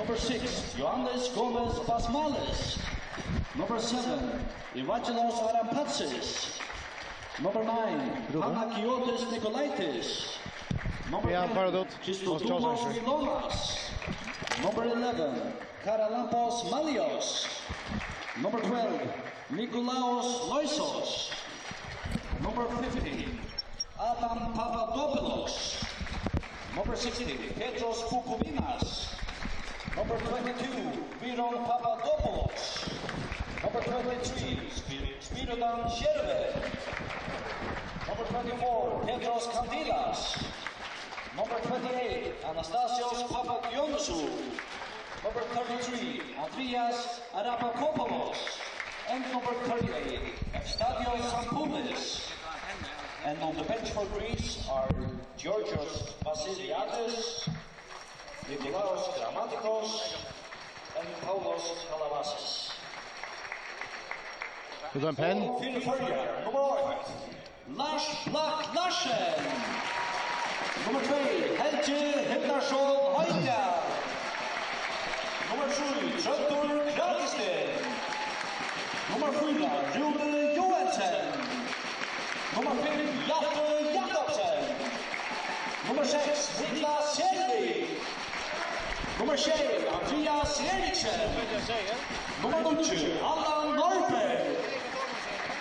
Number 6, Johannes Gomez Basmales. Number 7, Evangelos Arampatsis. Number 9, Anakiotis Nikolaitis. Number 10, Christodomos Vilonas. Number 11, Karalampos Malios. Number 12, Nikolaos Loisos. Number 15, Adam Papadopoulos. Number 16, Petros Poukouvinas. Number 22, Viron Papadopoulos. Number 23, Spiridon Sherve. Number 24, Petros Kandilas. Number 28, Anastasios Papadionisou. Number 33, Andreas Arapakopoulos. And number 38, Evstadios Sampoulis. And on the bench for Greece are Georgios Vassiliadis, Nikolaos Grammatikos, and Paulos Kalavasis. With one pen. Number 1, Lars Blak Larsen. Nummer 2, Helge Hednarsson Høyda. Nummer 7, Trøttur Kravisten. Nummer 4, Rune Johansen. Nummer 5, Hjalte Jakobsen. Nummer 6, Niklas Kjellvik. Nummer 7, Andreas Eriksen. Nummer 9, Allan Norberg.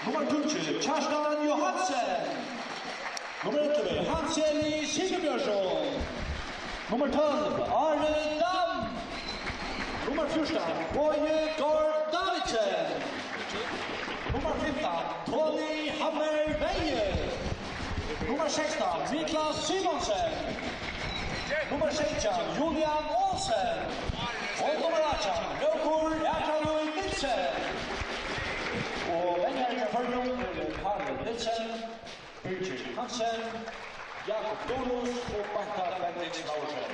Nummer 10, Kjerstan Johansen. Nummer 11, Hans-Eli Sigurbjørnsson. Nummer 12, Arne Dam. Nummer 14, Boje Gård Davidsen. Nummer 15, Tony Hammer Veje. Nummer 16, Niklas Simonsen. Nummer 16, Julian Olsen. Og nummer 18, Røkur Erkalui Nilsen. Og venner for Karl Nilsen, Birgit Hansen, Jakob Donus og Banka Bendix Lausen.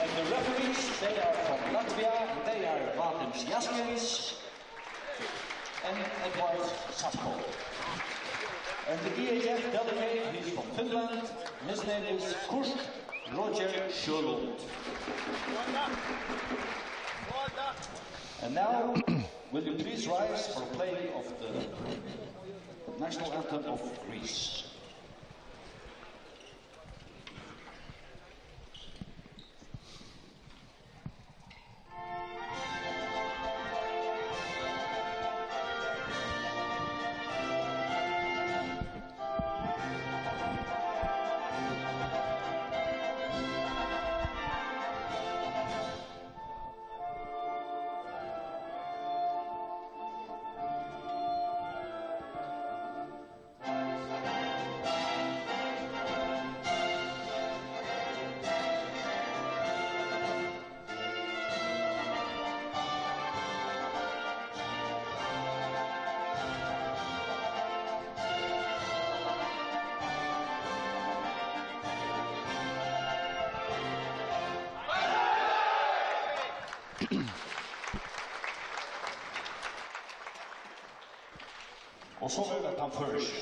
And the referees, they are from Latvia, they are Vatims Jaskins and Edward Sapko. And the EHF delegate, he's from Finland, his name is Kurt Roger Sjölund. And now, will you please rise for playing of the national anthem of Greece. Og så vil jeg ta først.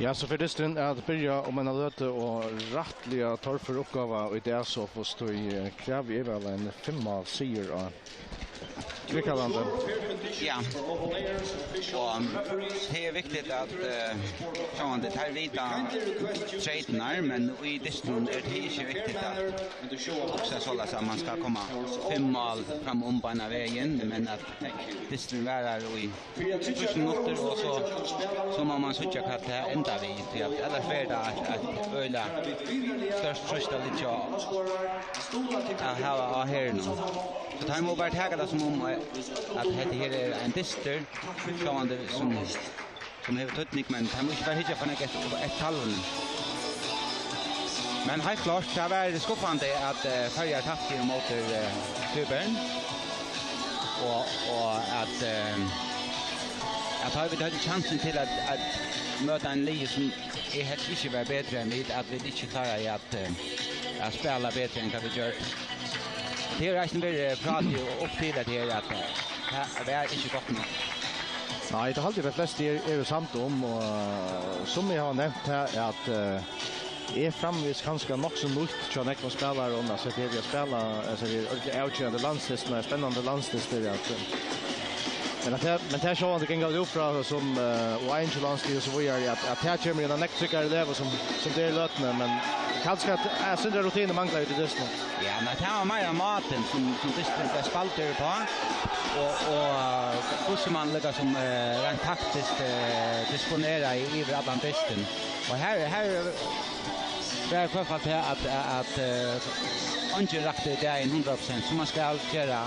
Ja, så för det att börja om man har löte och rättliga tar för uppgåva och det så får stå i kräv i väl en 5 seger och Grekaland. Ja. Och det är viktigt att så det här vita tradenar men i distan är det inte viktigt att också sålla så man ska komma 5 mål fram om på den vägen men att distan varar i 20 minuter och så må man söka att det ända vid att eller för att öla störst trösta lite att ha här nu. Så tar man bara ta det som om att det här är en dister som har teknik men han måste bara hitta för ett talon. Men helt klart det var skuffande att Färjar tappade mot Dubern och att har vi hade chansen till att möta en lig som är helt inte var bättre än vi att vi inte klarar att spela bättre än vad vi gör. Det är resten vi pratar upp till att det är inte gott nog. Nej, det har alltid de flesta är samt om och som jag har nämnt här är att är framvis kanske nog så nytt att jag spelar och när så det jag spelar alltså det är outgående landslistor spännande landslistor att men det så det kan gå upp från som Orange landslistor så vi är att här kommer den nästa tryckare level som det är lötna men kanske att syndra rutiner manglar ut i det nu. Ja, men det var mer maten som det spalter på och hur man lägger som rent taktiskt disponera i Atlantisken. Och här det är för att inte räkta det är 100% som man ska göra.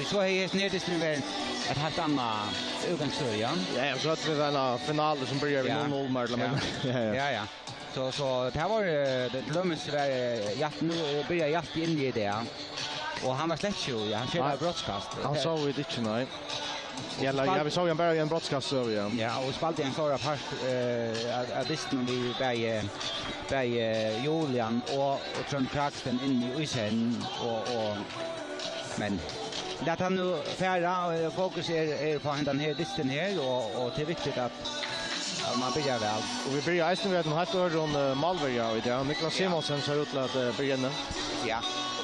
Så är sneddistribution ett helt annat utgångsläge. Ja, så att vi var en final som börjar vid 0-0 men ja. Så det här var det glömmes nu börjar Jatt in i det. Och han var slett ju, han körde broadcast. Han sa ju det nej. Ja, vi såg han bara i en broadcast så ja. Ja, och spalade en förra part att distan vi bäj Julian och Trond Kraxten in i isen och men det han nu färra fokus är på den här distan här och det är viktigt att man börjar väl. Och vi börjar ästen med en halvt år Malmö i det. Niklas Simonsen ser ut att börja. Ja.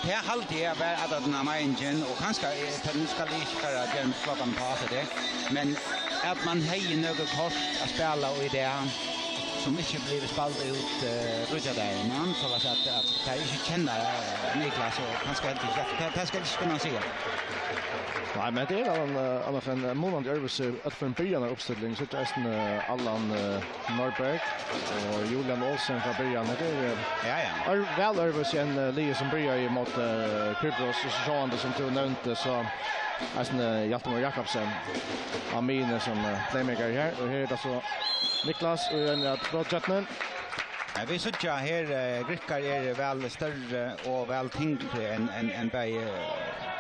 Det är alltid att den här mängden och kanske nu ska det inte vara den klockan på det. Men att man har något kort att spela och i det som inte blir spelat ut rutja där innan så att det inte känner Niklas och kanske inte det ska inte kunna se. Nej, men det är en månad överse att för en början av uppställning så är det Allan Norberg och Julian Olsen från början. Det är väl överse en lie som börjar emot Kypros och så han det som du nämnde så är Hjaltemar Jakobsen Amine som playmaker här och här är det så Niklas och en Broadchatman. Ja, vi ser här Grickar är väl större och väl tyngre än Berg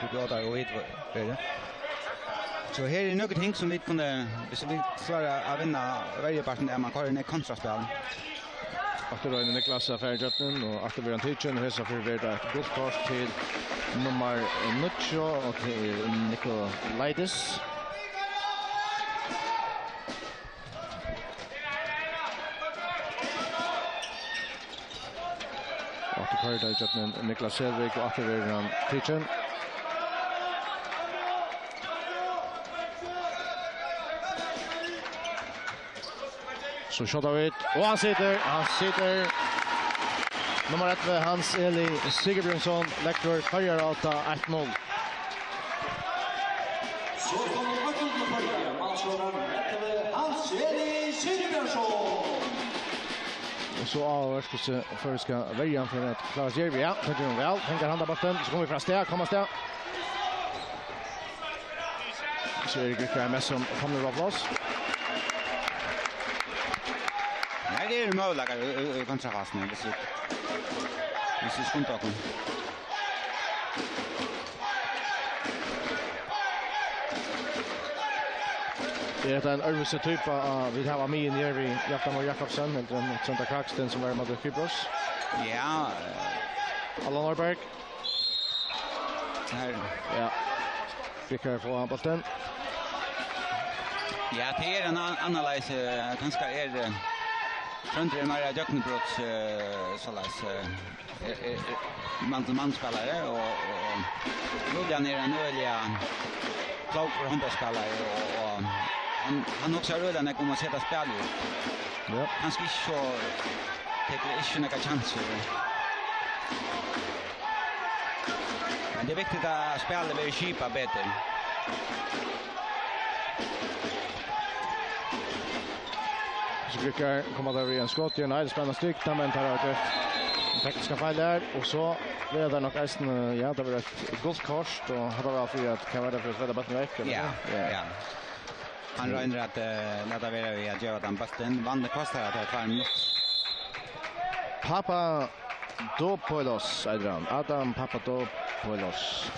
Togoda och Edvard. Så här är något ting som vi kunde så vi klarar att vinna varje part där man kallar det kontraspel. Efter då Niklas Färjatnen och efter vi har teachen och så för vi ett gott kort till nummer 9 och till Nikolaitis. Färjatnen Niklas Selvik och efter vi har teachen. Så skjuter vi och han sitter nummer 1 Hans Eli Sigurbjörnsson lektor Färjar Alta 1-0. Så kommer Hans Eli Sigurbjörnsson. Och så avvärskelse för ska vägen för att klara sig. Ja, tänker hon väl. Tänker handa botten. Så kommer vi från steg. Kommer steg. Så är det Grikkar med som kommer av oss. Nej, det är möjligt kontrafasen. Hvis vi skuntar kom. Det är en övrigt typ av vi har med i Jerry Hjaltemar Jakobsen eller en Santa Kraxten som är med Kypros. Ja. Allan Norberg. Här. Ja. Fickar få bollen. Ja, det är en analys ganska är Trondheim Maria Jöknebrots sålas man-till-man-spelare och Julian är en öliga klok för handbollsspelare och han också redan när kommer sätta spel ut. Ja. Han ska inte så take några chanser. Men det är viktigt att spela blir skipa bättre. Så brukar komma där i en skott i en hel spännande styck men tar ut tekniska fel där och så blir det nog nästan ja det var ett guldkort och hade väl för att kan vara för att spela bollen väck eller ja. Han rör att låta vara vi att göra den basten vann det kostar att det är 2 minuter. Papadopoulos Adrian Adam Papadopoulos.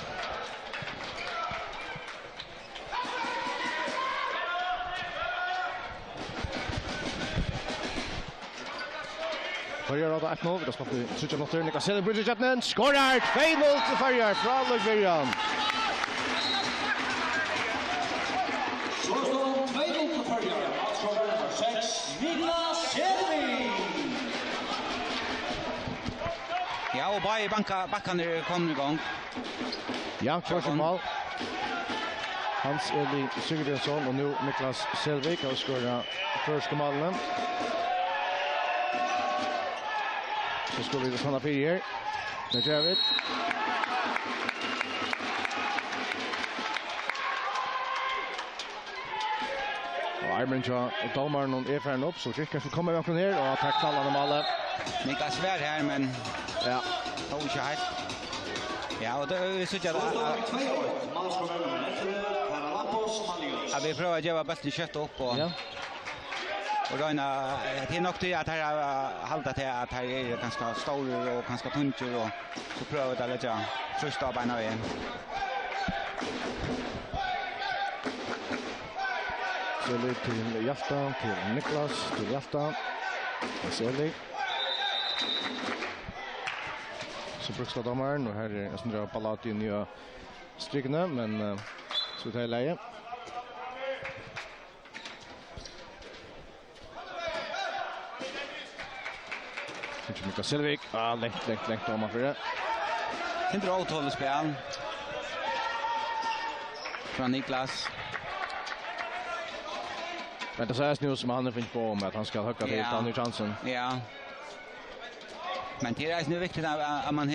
Förjar av 1-0, vi har spalt i 30 minutter, Niklas Sellenbridge Chapman, skorar 2-0 til Förjar fra Løgbergan. Så står 2-0 til Förjar, matchscorer nummer 6, Niklas Sellenbridge. Ja, och bara backarna kommer igång. Ja, första mål. Hans Eli Sigurdsson och nu Niklas Selvik har skorat första målen. Så ska vi stanna för här. Det gör vi. Och Armin och domaren och Efern upp så tycker jag kommer vi ner och attack kallande målet. Niklas svär här men ja, då inte helt. Ja, och det så jag att vi prövar att göra bättre kött upp och ja. Och då det är nog det att här hålla till att här är ganska stor och ganska tunt och så prövar det att lägga första av benen igen. Så lite till Jafta, till Niklas, till Jafta. Selig. Så brukar domaren och här är Sandra Pallat i nya strykene men så tar jag läge. Niklas Selvik, längt om för det. Inte råd spel. Från Niklas. Men det sägs nu som han finns på om att han ska höcka till Danny chansen. Ja. Men det är nu viktigt att man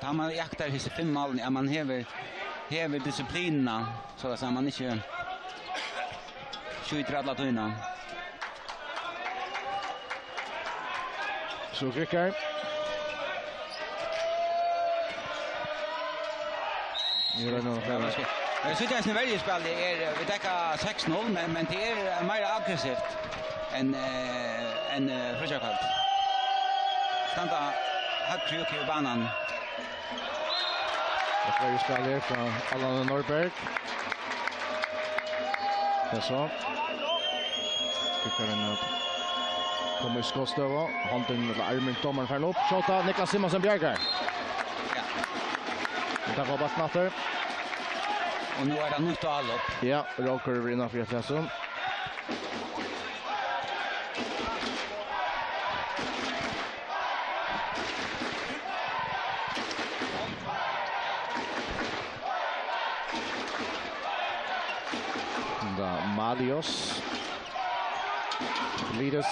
tar man jaktar hos 5 mål, att man häver disciplinerna så att man inte skjuter alla tunna. Så Rickard. Nu är det någon fram. Jag tycker att det är väldigt spel det är vi täcker 6-0 men det är mer aggressivt än Frösjökvart. Standa högt i banan. Det var ju spel från Allan Norberg. Det så. Tycker den kommer i skottstöva. Handen med armen domaren färden upp. Skjota Niklas Simonsson Bjergar. Ja. Det tar på bassnatter. Och nu är det nytt och allop. Ja, Roker innanför Götlässon. Malios. Lides.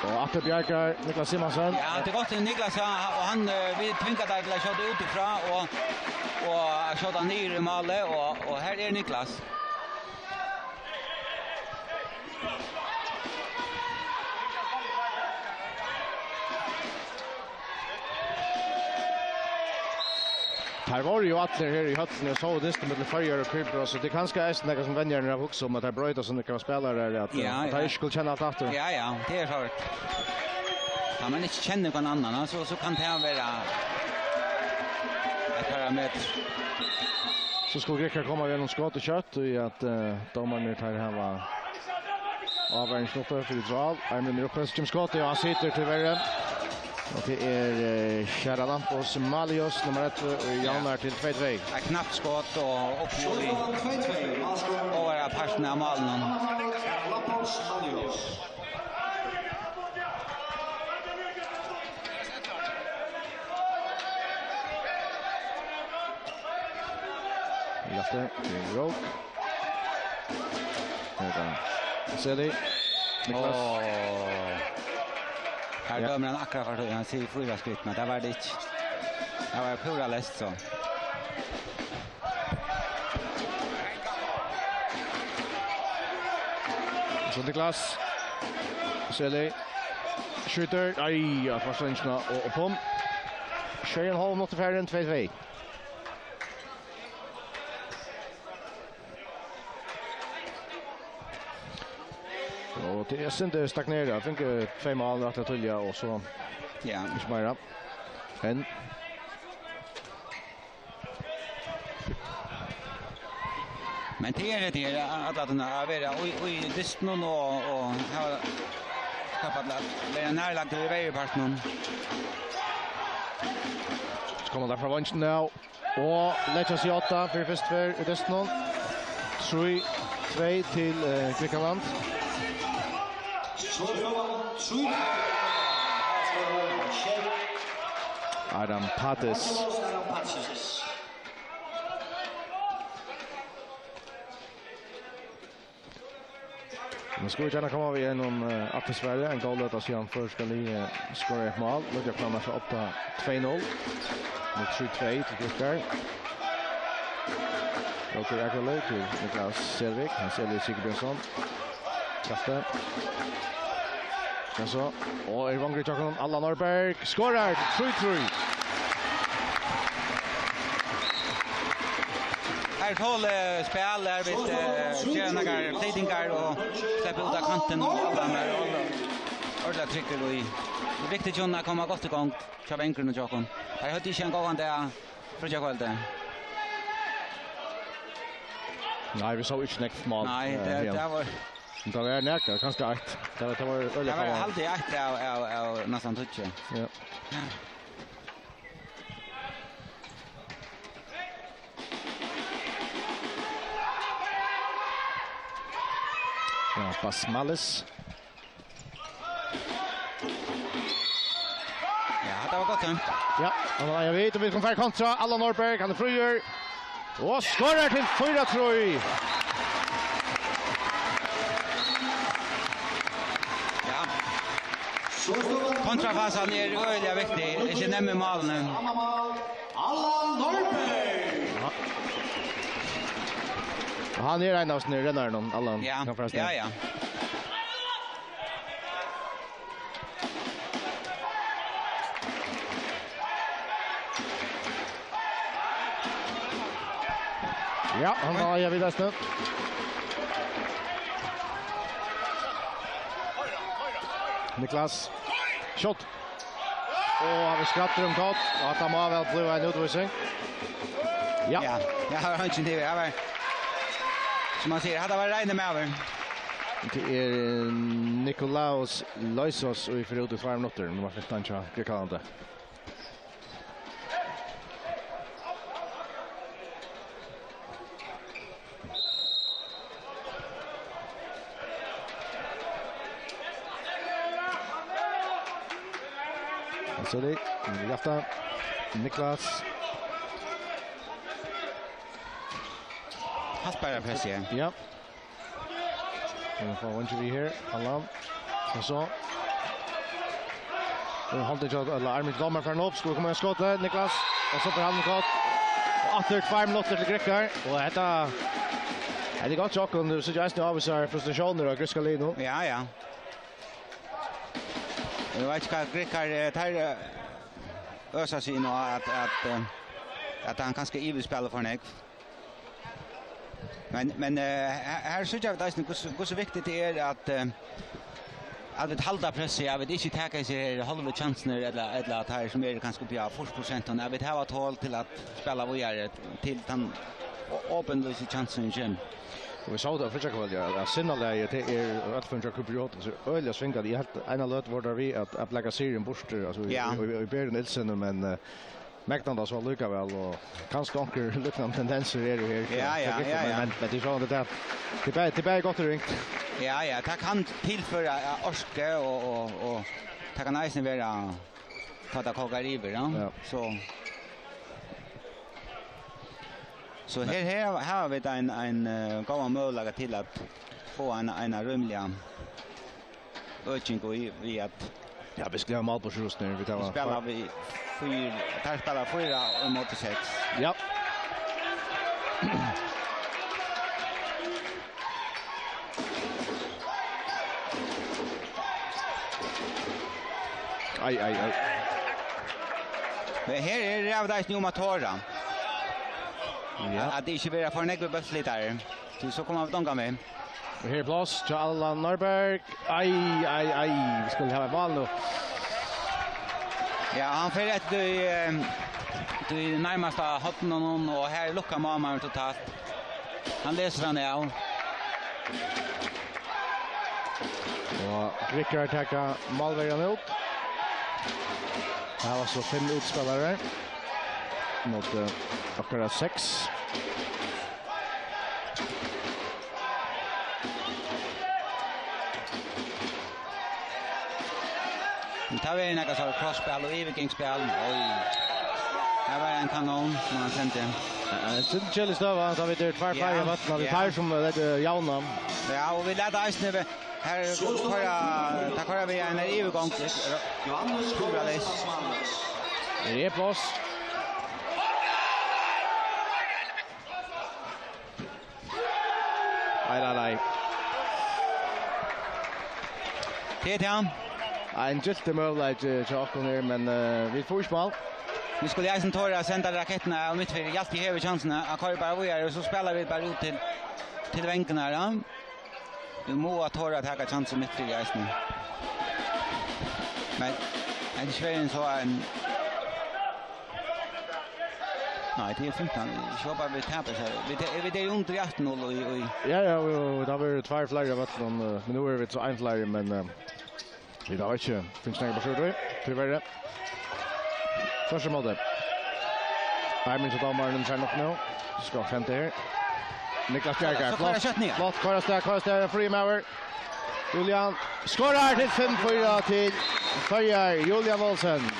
Och Atte Bjergar, Niklas Simonsson. Ja, det går till Niklas och han vill tvinga dig till att köra utifrån och köra ner i målet och här är Niklas. Här var ju att det här i hötten jag såg det med Förjar och Kryper så det kanske är något som vänjer när också om att det bröt som det kan spela där att det skulle känna att efter. Ja, det är så. Ja, man inte känner någon annan så kan det vara ett parameter. Så skulle Rickard komma genom skott och kött och i att domaren tar här var avvärjningsloppet för Israel. Armin Ruppens Jim Scott och han sitter tyvärr. Och det är Kära Lampos Malios nummer 1 och Janar till 2-2. Ett knappt skott och uppgjord i över parten av malen. Lampos Malios. Jafte till Roke. Seli. Niklas. Här dömer han akkurat för han ser 4 skritt, men det var det inte. Det var pura läst så. Så Niklas. Seli. Skjuter. Aj, ja, förståndsna och pom. Shane Hall mot färden 2-2. Och det är inte stagnerat. Jag tänker 2 mål att tulja och så. Ja. Inte mer. Men det är det att den är vara och just nu och har skapat det är närlagt i vägparten. Så kommer där från vänster nu. Och Leicester sig 8 för först för Desnon. 3-2 till Grekland. Adam Patis. Nu ska vi gärna komma vi igenom att Sverige en goal att sedan först ska ni skora ett mål. Ludvig klarar sig 8-2-0 mot 3-2 till Grekland. Roker Akerley till Niklas Selvik. Han säljer Sigurdsson. Kaffe. Så. Och Ivan Grytjakonen, Allan Norberg. Skorar 3-3. Här tål spel där vid Tjärnagar, Tidingar och släpper ut av kanten och Allan är ordentligt trycker och i. Det är viktigt att komma gott igång. Tjava Enkren och Jakon. Här hade inte en gång det för Jakon. Nej, vi såg inte näkt mål. Nej, det var... Det var näka, kanske ett. Det var öliga. Det var alltid ett av nästan touch. Ja. Ja, Basmales. Ja, det var gott. Ja, och jag vet att vi kommer kontra Allan Norberg, han är frier. Och skorar till 4-3. Kontrafasen är öliga viktig. Inte nämmer malen. Allan Norberg. Han är en av sina rennare, Allan. Ja. Ja, han har jag vidast nu. Niklas. Shot. Och han skrattar om kort. Och att han må väl bli en utvisning. Ja. Ja, jag har inte det. Jag var... Som man säger, hade varit regnet med över. Det är Nikolaus Loisos i förut i 2 minuter. Nummer 15 till Grekland. Så det är Jafta, Niklas. Hasberg press igen. Ja. Och får vi här, Allan. Och så. Och håller jag alla armen till domaren för en upp. Ska komma en skott där, Niklas. Och så får han kort. Och efter 5 minuter till Grekar. Och detta... Det är gott chock om du så just nu avvisar frustrationer och Griska Lino. Ja. Jag vet inte vad Grekar tar ösa sig in och att han kanske iver spelar för en ägg. Men här så jag vet inte hur så viktigt det är att vi håller press. Jag vet inte täcka sig halva chansen eller att här som är kanske på 40%. Jag vet ha tål till att spela vidare till den öppnlösa chansen igen. Och vi sa det för jag väl sinneläge det är att för Kupriot så öliga svingar i helt ena löt var där vi att lägga serien bort alltså i Björn Nilsson men Mäktan så lycka väl och kanske onkel liknande tendenser är det här. Ja. Men det är så det är gott ringt. Ja, det kan tillföra orske och det kan nästan vara ta det kokar river, ja. Så här har vi en goda möjlighet till att få en rymliga ökning och vi att Ja, vi skulle ha mal på just nu. Vi spelar vi där spelar 4 mot 6. Ja. Aj. Men här är det av dig nu Matora. Ja. Att det inte blir för negg bäst lite där. Så kommer vi donga med. Och här plats till Allan Norberg. Aj. Vi skulle ha val nu. Ja, han får rätt du närmaste hatten någon och här luckar mamma totalt. Han läser han ja. Och Rickard tackar Malvägen ut. Här var så 5 utspelare mot akkurat 6. Nu tar vi en så crossspel och övergångsspel. Oj. Här var en kanon som han sände. Sen Chelsea stava så vi det två fler vattnar vi tar som det jauna. Ja, och vi leder Eisner här tar vi en övergång. Johannes Kubrales. Det är plats. Nej. Det är han. En giltig möjlighet till Jakob här, men vi får spel. Nu skulle Eisen Torra sända raketterna och mitt för alltid har vi chansen att köra bara vidare och så spelar vi bara ut till vänken här. Ja. Vi må Torra ta chansen mitt för Eisen. Men det är svårt så en. Nej, det är 15. Så bara vi tappar så här. Vi det är under 18-0 och Ja, det har varit två fler vattnar, men nu är vi så en fler, men vi har inte finns några beslut tyvärr. Första målet. Armin så damer den sen upp nu. Ska fämte här. Niklas Bjergar. Flott. Kvarstad Freemauer. Julian skorar till 5-4 till Föjar Julian Olsen.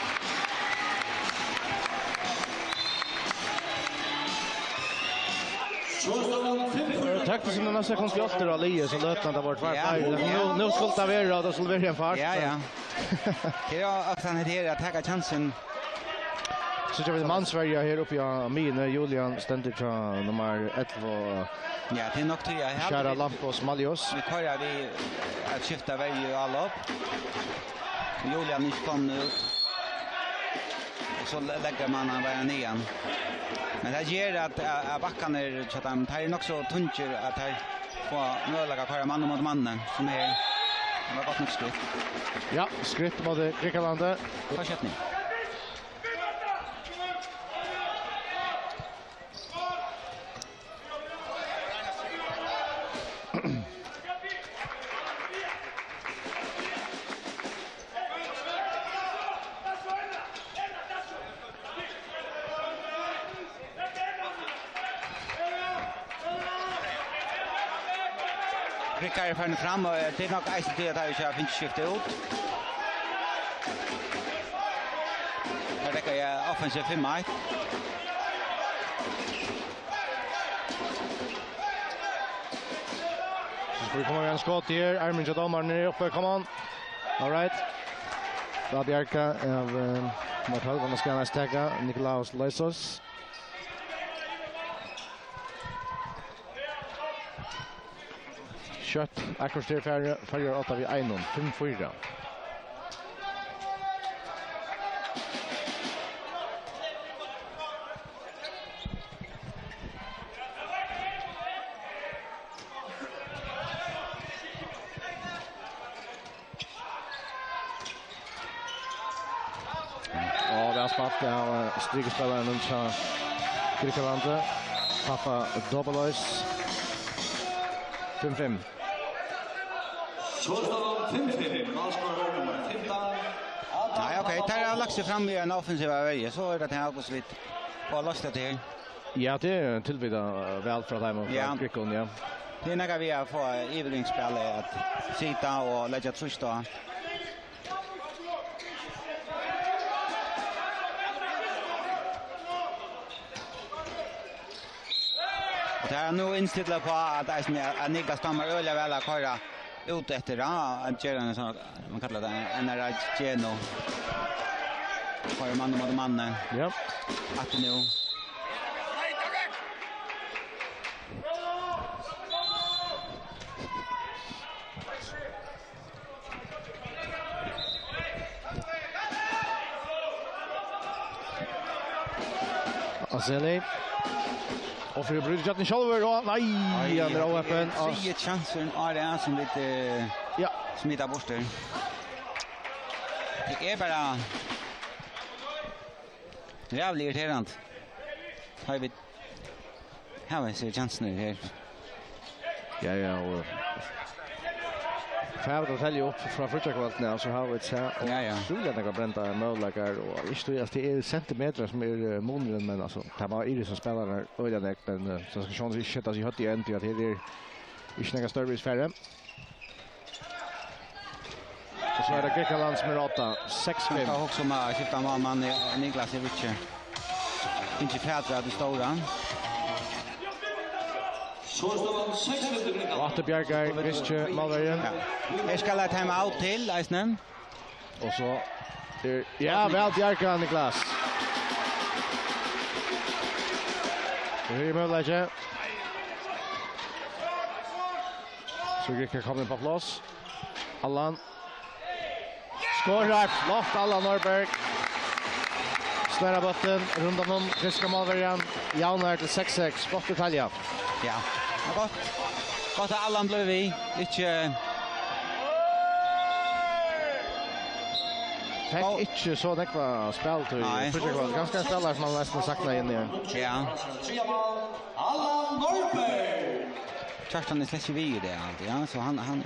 Tack för sina nästa konstgötter och Lie så lötnat har varit varmt. Nu skultar vi det och så blir det en fart. Ja. Det är att han heter att ta chansen. Så jag vill mansvärja här uppe i Mine Julian ständigt från nummer 11. Ja, det är nog till jag har. Kära Lampos Malios. Vi kör vi att skifta väg alla upp. Julian inte kom ut. Och så lägger man han bara nian. Men det ger att backan är så att de tar nog så tuncher att här få möjliga köra man mot mannen som är det var gott nog skritt. Ja, skritt mot Grekalandet. Fortsättning. Rickard fram fram och det är nog Eisen till att jag finns skifta ut. Här räcker jag offensiv 5-1. Vi kommer en skott här. Armin Jadamar ner uppe. Come on. All right. Då Bjerka av Martal. Vad ska han stäcka? Nikolaus Leisos. Kött. Akkurat till färger 8 vid 1. 5-4. av strykespelaren från Grekalandet. Pappa Dobbelös. 5-5. Nej, okej. Där har lagt sig fram i en offensiva väg. Så är det här också lite på lastet till. Ja, det är tillvida väl för dem och Grekland, ja. Det är några vi har fått ivringsspel att sitta och lägga trust då. Det är nu inställt på att Niklas stammar öliga väl att köra ut efter att göra en sån man kallar det en Geno. Kör man mot man. Ja. Att nu. Azeli. Och för bryter chatten själva då. Nej, andra öppen. Tre chanser är det som lite ja, smita bort där. Det är bara jävligt irriterande. Har vi här ser chansen här. Ja, och Färd att tälja upp från första kvarten så har vi ett så ja. Skulle det gå bränta möjligheter och visst att det är centimeter som är månaden men alltså det var Iris som spelar där och det men så ska chans inte att jag hade igen till att det är inte några större färre. Och så är det Grekland som är 6-5. Jag också med skifta man Niklas Evic. Inte färd att det stora. Åter Bjergar, Vistje, Malvergen. Jag ska lägga time out till Eisnen. Och så ja, väl Bjergar Niklas. Det är möjligt. Så Grekland kommer på plats. Allan. Skorar, flott Allan Norberg. Snära botten, runt om Friska Malvergen. Jaunar till 6-6, gott detalja. Ja, gott. Gott att Allan blev vi. Inte Fick inte så nekva spel till försöka ganska spelare som man nästan saknar in igen. Ja. Allan Norberg. Chartan är släck vi ju det alltid, ja, så han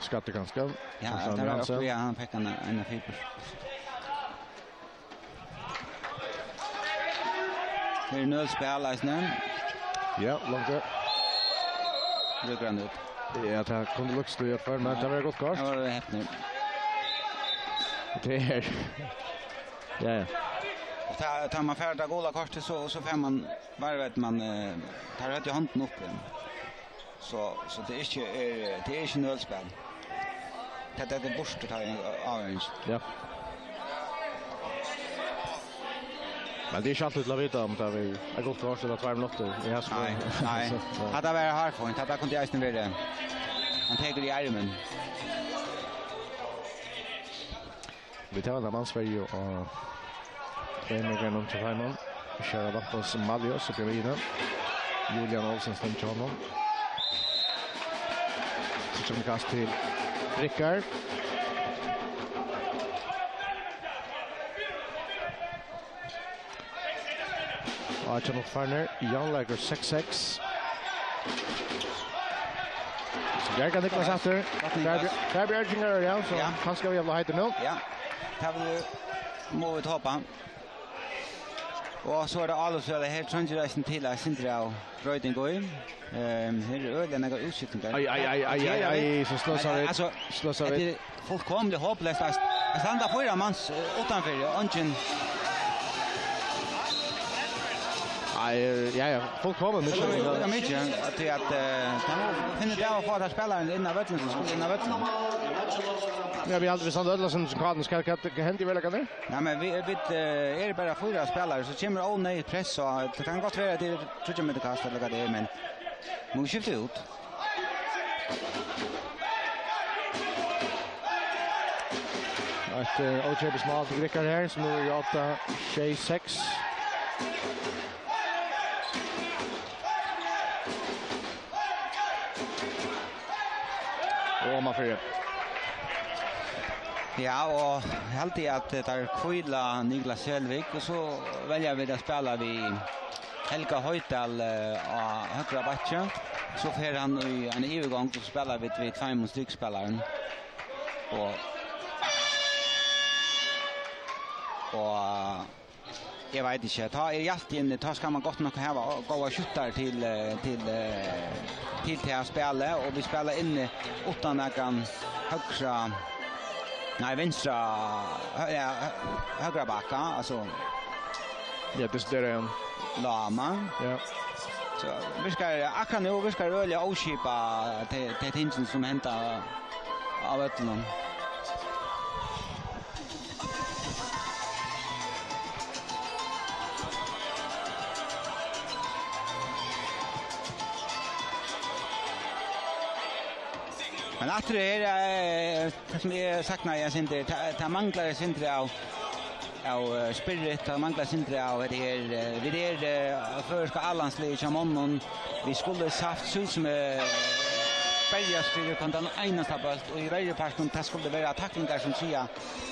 skatte ganska. Ja, det var också ja, han fick en fiber. Det är noll spel Eisnen. Ja, långt upp. Rycker han ut. Ja, det kunde lukta ju för men det var gott kort. Ja, det var helt nu. Det är ja. Tar man färda goda kortet så får man varvet man tar rätt i handen upp. Så det är inte nollspel. Det är borste tar avgörande. Ja. Men det är inte alltid att veta om det är gott kort eller 2 minuter. Nej. Hade varit hardpoint, hade kunde jag inte vara. Han tar i armen. Vi tar en man Sverige och Trener någon till Heimann. Kör upp på Malios och Björn. Julian Olsen stämmer honom. Så som kast till Rickard. Och John Farner, Jan lägger 6-6. Jag kan Niklas efter. Där blir Erdinger ja, så han ska vi ha hit nu. Ja. Här vill må vi hoppa. Och så är det alltså det här transition till att Sindra och Röding går in. Här är öden några utskiftningar. Aj, så slåsar vi. Det är fullkomligt hopplöst att stanna fyra mans utanför Ungen. Ja, fullkomligt mycket. Det är mycket att finner det av för att spelaren innan vötlen så skulle innan vötlen. Ja, vi aldrig sånt ödla som kan hända väl kan det? Ja, men vi är bara 4 spelare så kommer nej press så det kan gott vara att det tror jag med det kast eller vad det är men måste skifta ut. Att OJ Small till Rickard här som nu är 8-6. Och man får Ja, och alltid att det är kvilla Niklas Selvik och så väljer vi att spela vi Helga Höjtal och högra backen. Så får han i en övergång och spelar vi 2 mot styckspelaren. Och jag vet inte, ta är alltid ta ska man gott nog ha goda skjuttar till att spela och vi spelar in utan att kan högra vänstra högra backa alltså ja det är en Lama ja Så akkurat nu viskar öliga oskipa till tingen som hämtar av ötlen. Men att det är som jag saknar jag synder ta manglar synder av spirit ta manglar synder av det är vi är för ska allanslige chamon vi skulle saft så som bergas för kontan ena stabalt och i varje passion tas skulle vara tacklingar som sia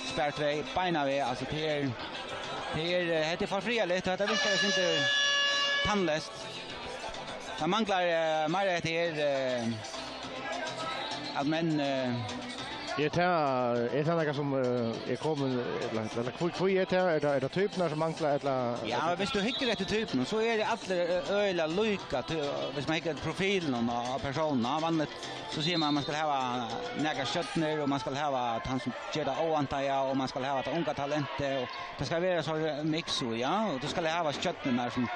spärr tre beina vi alltså det är för friligt att det visst inte tandlöst. Ta manglar mer det är att men är det något som är kommer eller kvart är det typerna som manglar eller ja men hvis du hickar efter typen så är det alla öla lika hvis man hickar profilen av personerna vanligt så ser man ska ha några köttner och man ska ha han som ger det oantaja och man ska ha det unga talentet och det ska vara så mix ja och då ska det ha köttner som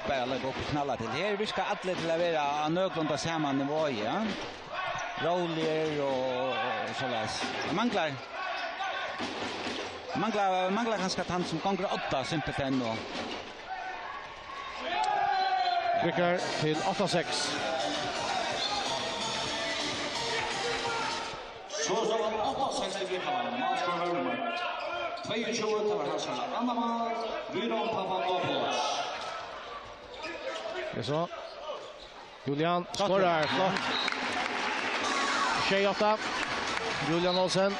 bara lägga upp och knalla till här vi ska alla till vara nödvändigt samma nivå ja roller och så läs. Manglar ganska tant som gånger 8 simpelt ändå. Rycker till 8-6. Så står det 8-6 i halvan. Master Hurman. 22 till Hasan. Andamal, Ryron Papadopoulos. Det så. Julian skorar flott. 28. Julian Olsen.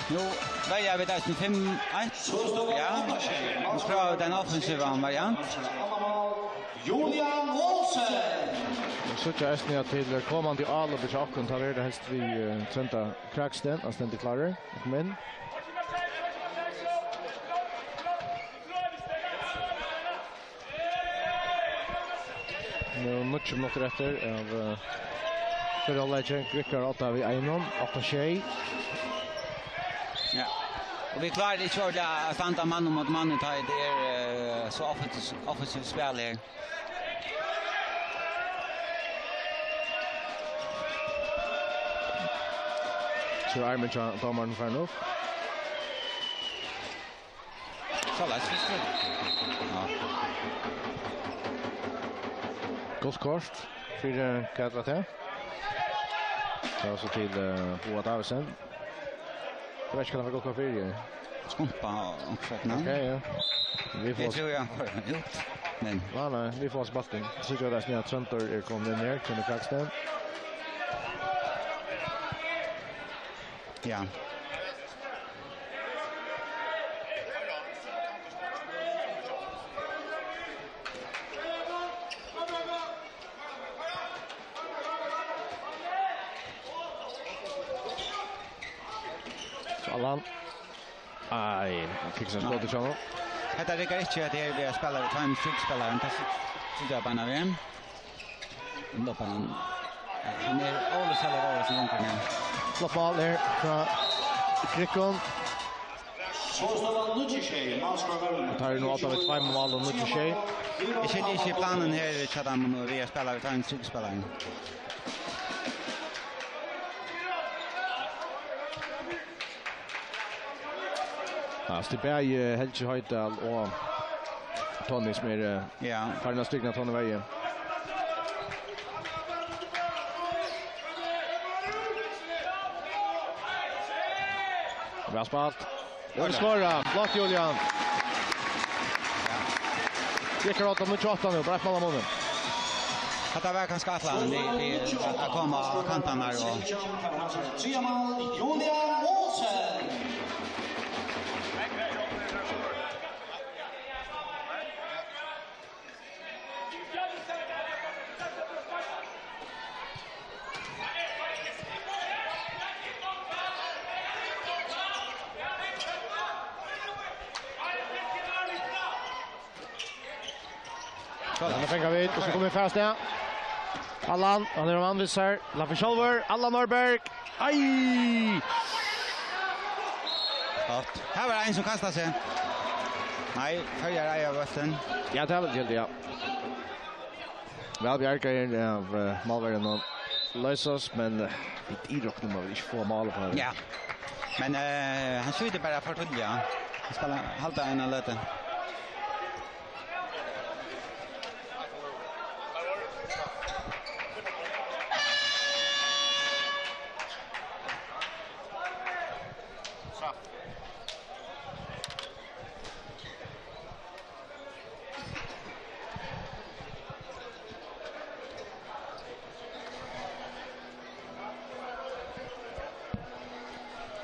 Nu väger vi där 5-1. Ja. Och pröva den offensiva variant. Julian Olsen. Så jag är till kommande till alla besöken tar det helst vi Trenta Kraxten och ständigt klarar. Kom in. Nu mycket minuter efter av för alla Rycker 8 vid Einon 8-6. Ja. Och vi klarar inte att standa man mot man det är så offensivt spel här. Så är man ju domaren för nu. Så läs vi. Ja. Gott kort för Katrate. Så till Boa Davisen. Jag vet inte om det går för dig. Skumpa och så. Okej, ja. Vi får tror jag. Men nej, vi får spaltning. Så jag där snart Trenter är kommit ner till Kraxten. Ja. Allan. Aj, fixar skott i channel. Detta räcker inte att det är vi spelar time streak spelaren så där bara igen. Ändå på han. Han är all eller som inte kan. Flott ball där från Kryckon. Så står det Lucic, Master Hurman. Tar nu åt av ett 5 mål och Lucic. Jag känner inte planen här Chatham och vi spelar time streak spelaren. Ja, Stiberg Helge Høydal och Tony som är farna stycken Tony Veje. Bra spalt. Och skora, flott Julian. Rycker åt mot 28 nu, bra på målen. Att det kan skatta det att komma kantarna och Julian Olsen. Han fänger vid och så kommer fast där. Allan, han är anvisar. Laffe Schalver, Allan Norberg. Aj! Här var en som kastade sig. Nej, följer jag av vatten. Ja, det är väl giltigt, ja. Väl bjärkar av Malvärden och lösas, men vi idrock nummer inte få mål på. Ja. Men han skjuter bara för tull, ja. Han ska halta en lite.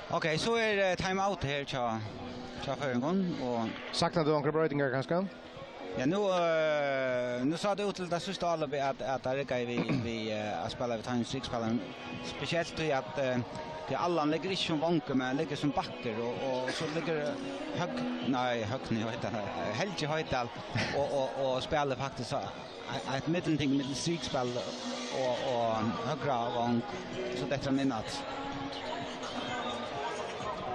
Okej, så är time out här tja för en gång och saknar du några brödingar kanske? Ja, nu sa det ut till det sista alla att det vi att spela vid Times 6 spelen speciellt i att det alla lägger inte som vanke men lägger som backer och så ligger högni heter det Helge Höjdal och spelar faktiskt ett mittenting med strikspel och högra vank så detta minnet.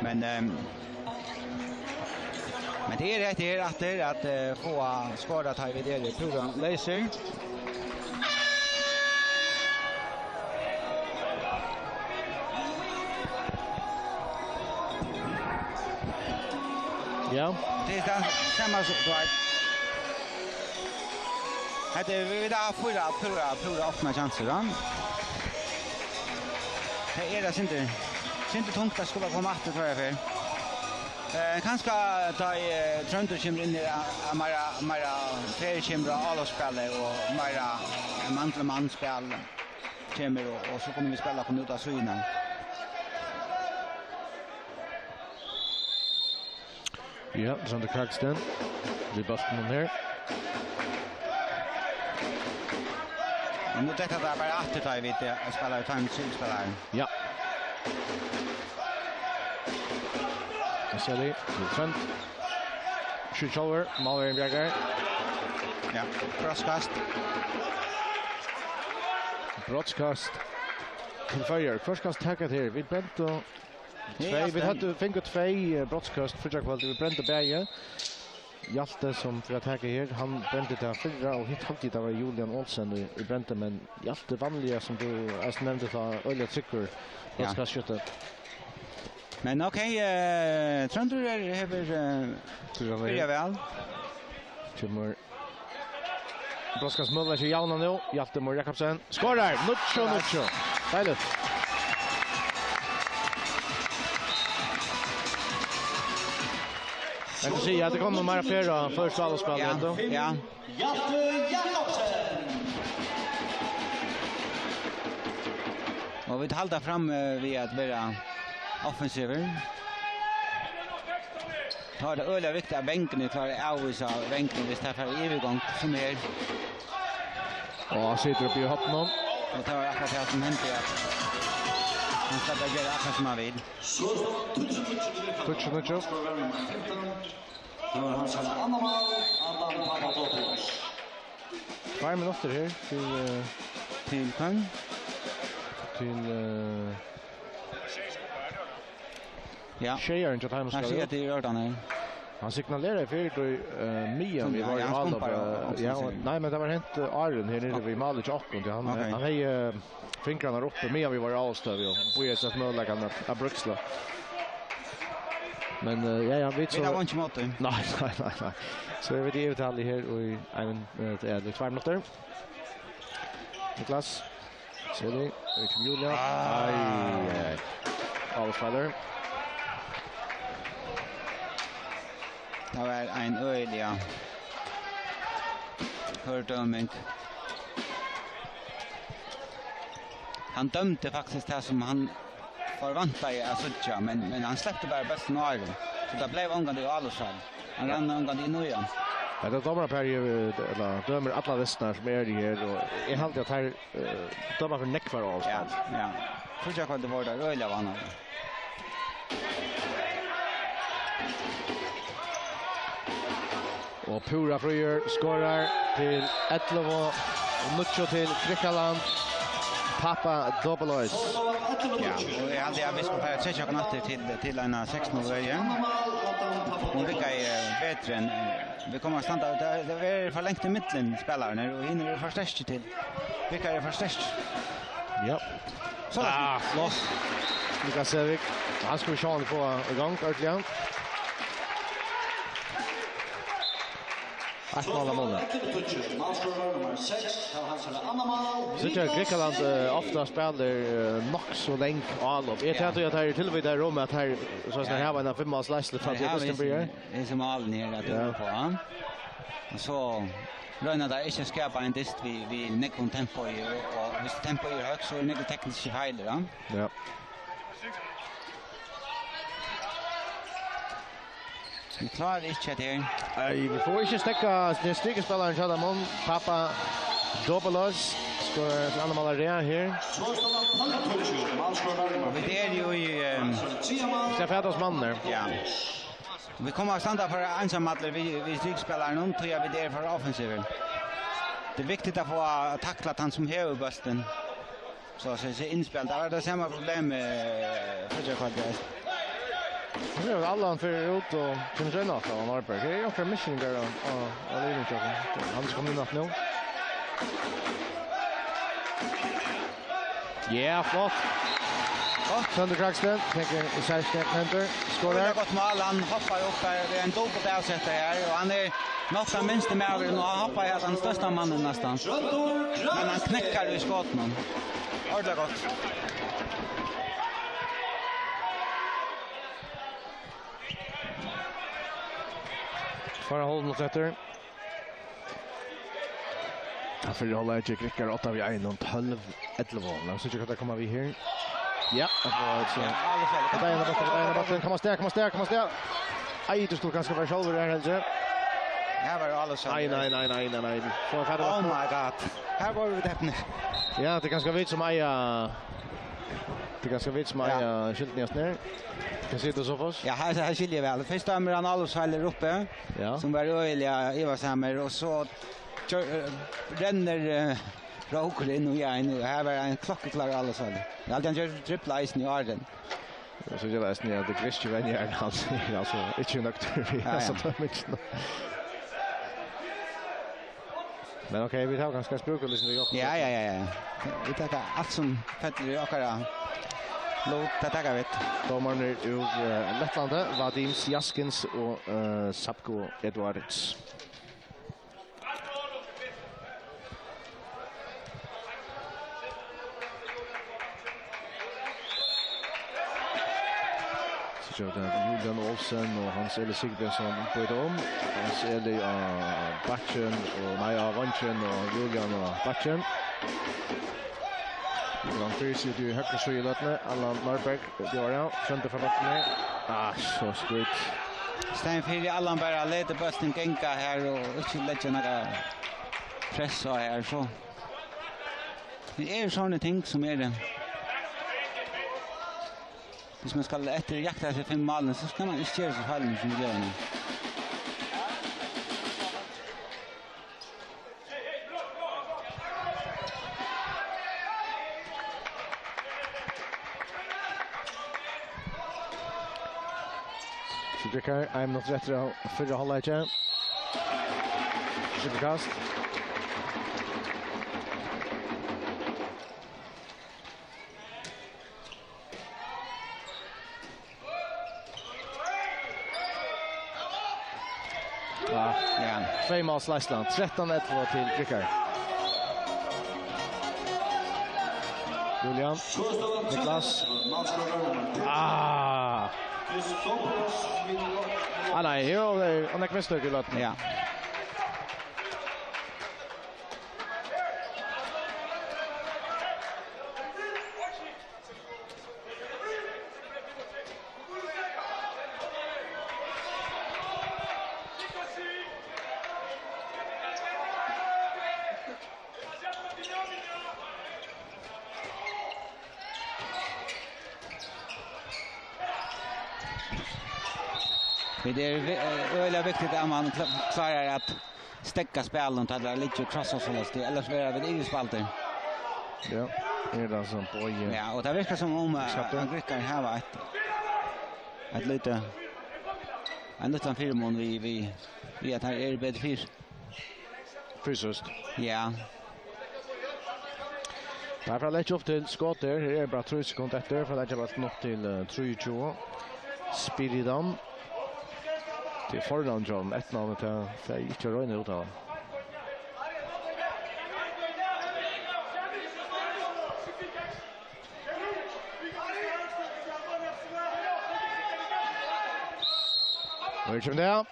Men det är rätt att få skada ta vid det program laser. Ja. Det är samma så då. Hade vi där förra öppna chanser då. Det är det inte tungt att skulle komma åt tror jag för. Kanske ta Tröntor kommer in i mera färgkämra allspelare och mera man-till-man-spel kommer och så kommer vi spela på nuta synen. Ja, Sander Kragston. Vi bastar någon här. Och nu detta där bara att ta vid det spelar ju Times 6 spelar. Ja. Ser det. Trent. Shoot over. Malvern Bjergar. Ja, broadcast. Broadcast. Till Fire. Broadcast taggat här. Vi bränt och vi hade fått 2 broadcast för jag valde vi bränt och bäge. Hjalte som för att tagga här. Han bränte det förra och hit halvtid av Julian Olsen i bränte men Hjalte vanliga som du nämnde ta öliga trycker. Broadcast skjuter. Men okej, Tröntor börjar väl. Kommer Broskas Muller till Jauna nu. Hjalte Mor Jakobsen. Skorar! Nutscho. Dejligt. Jag kan säga att det kommer mer flera första allspel. Ja. Hjalte Jakobsen. Och vi håller fram vid att vara offensiver. Tar det öliga viktiga bänken klarar avvisa bänken vid det här övergång som är. Och sitter upp i hatten om. Och tar akkurat det som händer att han ska göra akkurat som han vill. Touch. Han ska andra mål, Adam Papadopoulos. 2 minuter här till Kung. Ja. Tjejer inte times ska. Jag ser det här. Han signalerar för då Mian vi var i Malmö. Ja, nej men det var inte Iron här nere vid Malmö och han hej fingrarna uppe Mian vi var i Alstöv och bojer så att möjligen att bruksla. Men ja vet så. Det var inte mot dig. Nej. Så vi det detalj här och det är 2 minuter. Niklas. Ser det? Julia. Aj. Allfather. Det var en öliga fördömning. Han dömde faktiskt det som han förväntade att söka, men han släppte bara bäst nöjden. Så det blev omgående i Alosal. Han rann omgående i Nöjan. Ja, det dömer per eller dömer alla resten som är här och är halt att här dömer för neckvar av. Ja. För jag hade varit där öliga vannar. Och Pura Fröjer skorar till 11 och Nutscho till Frikaland. Papa Dobelois. och jag hade jag visst på 3 natter till en 6-0 igen. Hon vilka är bättre än vi kommer att stanna det är för längt i mitten spelarna och hinner för störst till. Vilka är för störst? Ja. Så loss. Lukas Sevik. Han skulle chans på igång ordentligt. Att måla mål. Så jag Grekland ofta spelar nog så länge all upp. Jag tror att det är tillvidare rum att här så att här var en 5-måls läsle från Justin Det är som all ner att det på. Så Röna där inte skapa en dist vi nekon tempo och hvis tempo är högt så är det tekniskt heiler då. Ja. Vi klarar inte det. Nej, vi får inte stäcka den strikespelaren Chadamon. Pappa Dobelos ska andra mål där här. Vi är ju i Stefan Manner. Ja. Vi kommer att stanna för ensammatler vi strikspelaren och tror jag vi där för offensiven. Det är viktigt att få tackla han som häver bussen. Så se inspel. Det var det samma problem med Fredrik. Ja, alla för ut och kunna träna från Norrberg. Det är också mission där och Levin tror jag. Han ska komma in nu. Ja, flott. Sander Kraxten, tänker i särskilt händer. Skår där. Det har gått mål, han hoppar upp här. Det är en dubbelt avsättare här och han är något den minsta med över och han hoppar här den största mannen nästan. Men han knäcker i skotten. Ordentligt gott. Förra håll mot efter. Han får hålla ett klickar 8 vid 1 och 12 11. Så tycker jag att kommer vi här. Ja, det var så. Det är bara komma stärk. Aj, du skulle kanske vara själv där helt. Här var alla så. Nej. Så färdigt. Oh my god. Här går vi det. Ja, det ganska vitt som Aja. Det ganska vitt som Aja skyltnäs ner. Kan se det så fast. Ja, här skiljer väl. Först stämmer han alltså heller uppe. Ja. Som var öliga Eva Sammer och så renner Roker in och jag nu. Här var en klockeklar alla så. Jag hade en trippla isen i Arden. Så det var snä det Christ Venier alltså inte nökter. Alltså det mycket. Men okej, vi tar ganska språk och lyssna till Jakob. Ja. Vi tar allt som fetter i akara. Låt det ta vet. Domarna ur Lettlande, Vadim Jaskins och Sapko Edwards. Så Julian Olsen och Hans Eli Sigurdsson på dem. Hans Eli Batchen och Maja Vanchen och Julian och Batchen. Grand Prix ut i högre sjöletne. Allan Marberg gör det. Center för vattnet. Så skryt. Stein för Allan bara leder bussen gänga här och inte lägga några press här så. Det är såna ting som är det. Hvis man skal etter jakta efter 5 mål så ska man inte göra så fall som det gör nu. Så det kan I'm not rätt för det hålla igen. Superkast. Ja. 2 mål Släsland. 13-11 till Rickard. Julian. Niklas. Nej, här och Nick Wester gullat. Ja. Det är väldigt viktigt att man klarar att stäcka spelen och ta det lite krossa så lätt. Ellers blir det väl inget spalter. Ja. Det som på Ja, och det verkar som om Gryckar har ett lite en liten firmon vi att här är bättre fyr. fysiskt. Ja. Därför lägger upp till skott där. Det är bara 3 sekunder efter för att lägga bort något till 3-2. Spiridon. Det är förland John. Ett namn till för inte röna ut av. Och kommer det.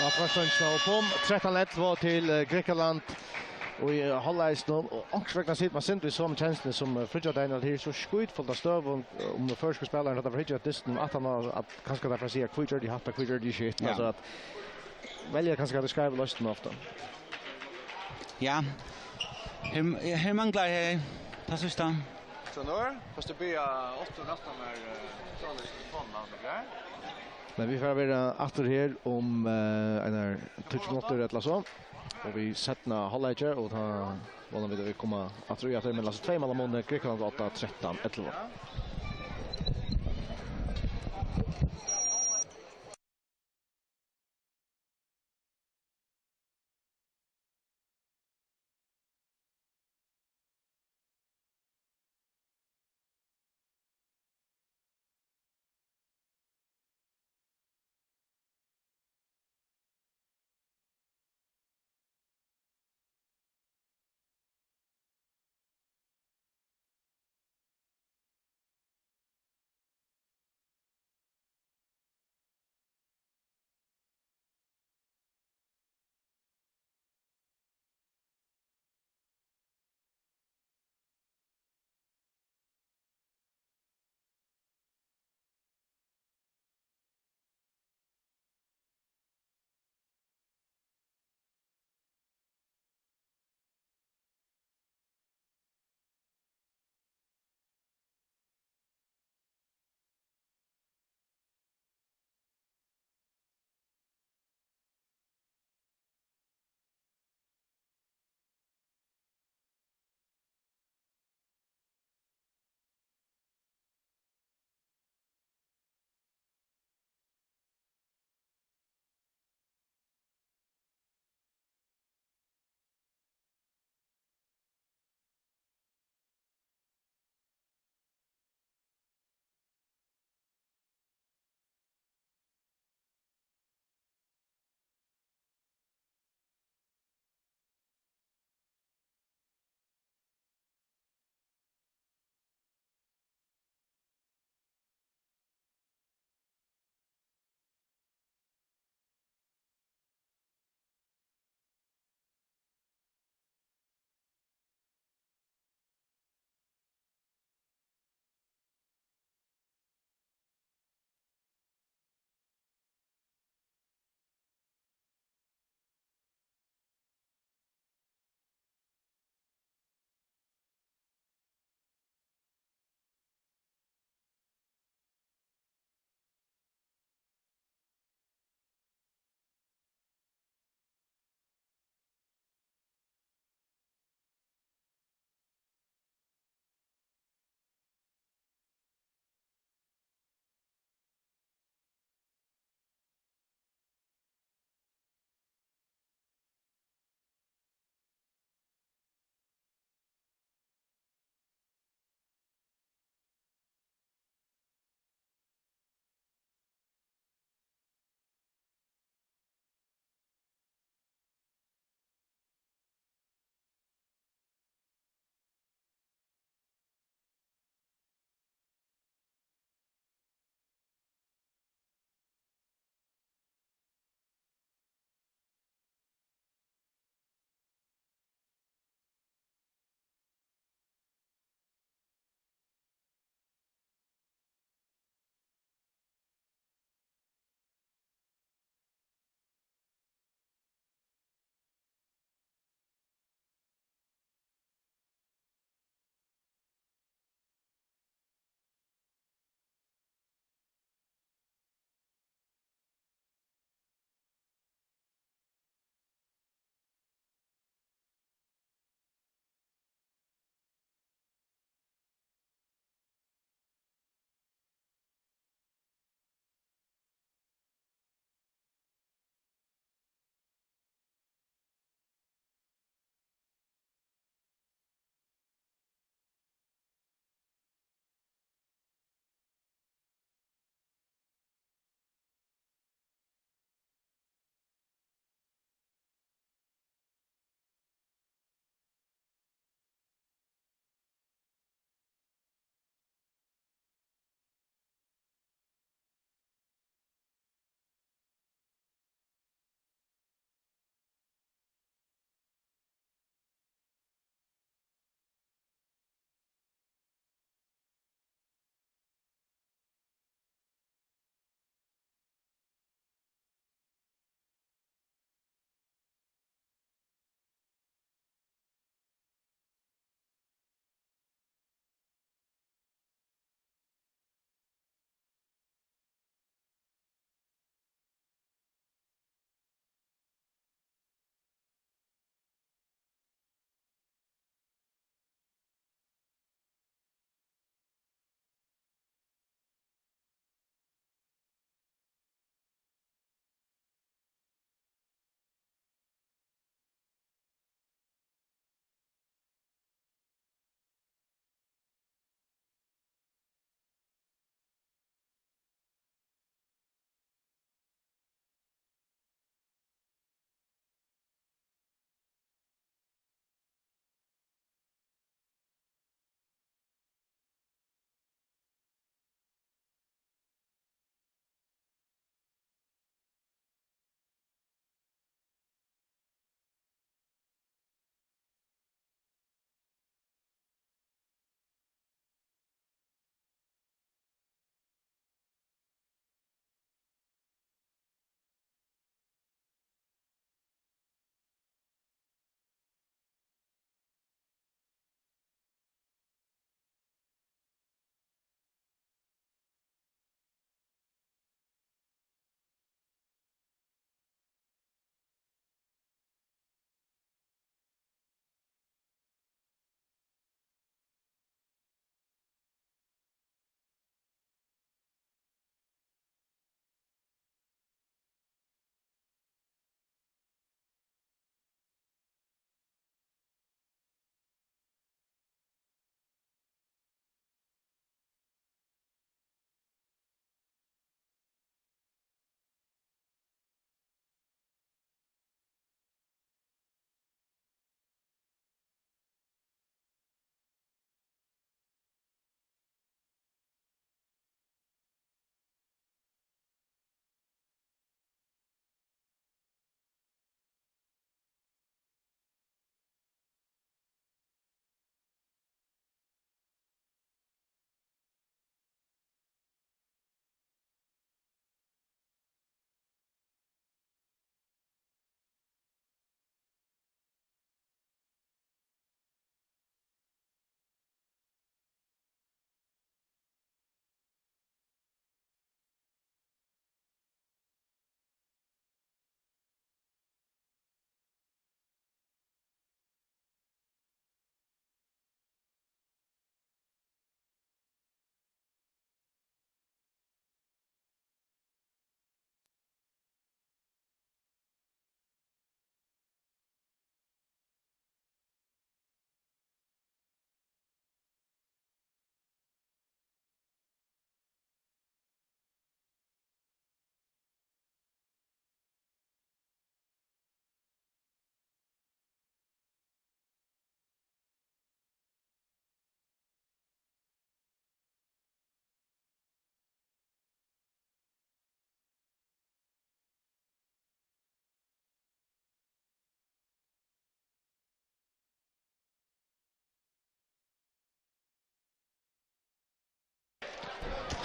Och första på 13-1 var till Grekland. Och i halvleis nå, og ångsvekna sitter man sint i som tjenestene som Fridtjof Daniel her, så skjutfullt av støv om de første spillerne, at det var Fridtjof Disten, at han har, at kanskje derfor sier, hvor de hatt, hvor de shit, altså at velger kanskje at det skriver løsten ofte. Ja, her manglar her, ta sista. Så nu, fast det blir 8 nästan när Charles Fonman är klar. Men vi får være atter her om en 20 minutter eller så. Och vi sätter halvleikje och då vollar vi komma att tror jag att det är mellan 2 mål mot Grekland 8-13-11.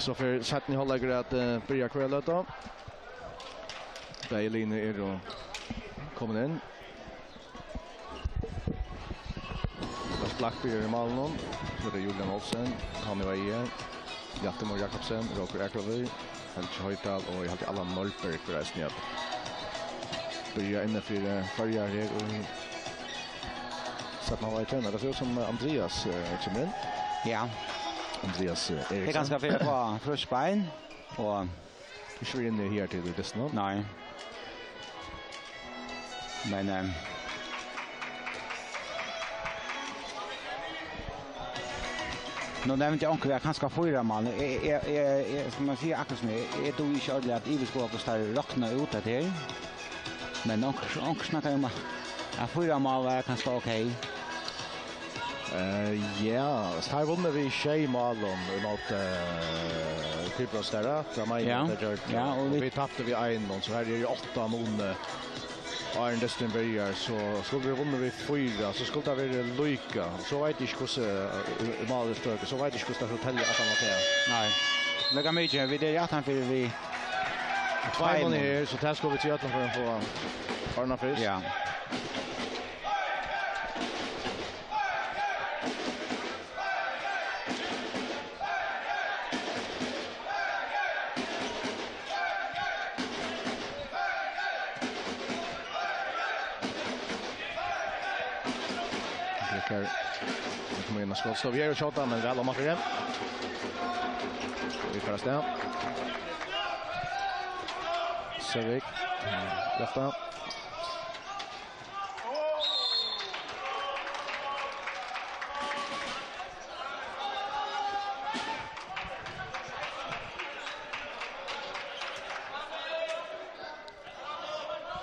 Så för sätten håller jag att börja kvället då. Beiline är då kommer in. Lars Blackberg i Malmö. Så det är Julian Olsen, han är vägen. Jattemor Jakobsen, Roger Eklavi, Helge Høydal och jag har alla Norrberg för resten av. Börja inne för förra här och så att man var tränare. Det ser ut som Andreas kommer in. Ja. Andreas Eriksson. Det är ganska fel på Frösbein och vi kör in här till det snart. Nej. Men nu nämnde jag onkel kanske 4 man. Som man säger akkurat som är då inte ordentligt att Iveskåp och där rockna ut det här. Men onkel snackar om att 4 man var kanske okej. Ja, så här vunnit vi tjej Malon mot Kypros där. Ja, och vi tappade vi en och så här är det 8 mån. Iron Destin börjar så skulle vi vunnit vi 4 så skulle det vara lika. Så vet inte hur Malon stöker. Så vet inte hur det hotell att han var till. Nej. Lägga mycket vi det att han för vi 2 mån här så där ska vi till att få Arna Frisk. Ja. Vi kommer in och skott. Så vi är och tjatar men väl om man igen. Vi får ställa. Sevik. Lefta.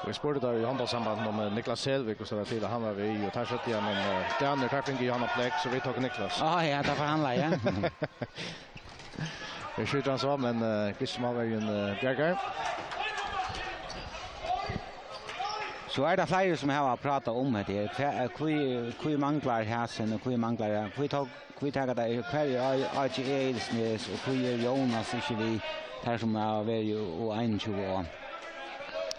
Vi spurte där i handbollssamband med Niklas Selvik och så där till han var vi och tar sett igen om Danner tapping i Johanna Plex så vi tog Niklas. Ja, jag tar förhandla ja. Vi skjuter han så men Christian var ju en bjärgar. Så är det flera som har pratat om det. Kui manglar häsen och kui manglar. Kui tar det kvar AGA Elsnes och kui Jonas inte vi här som är väl och 21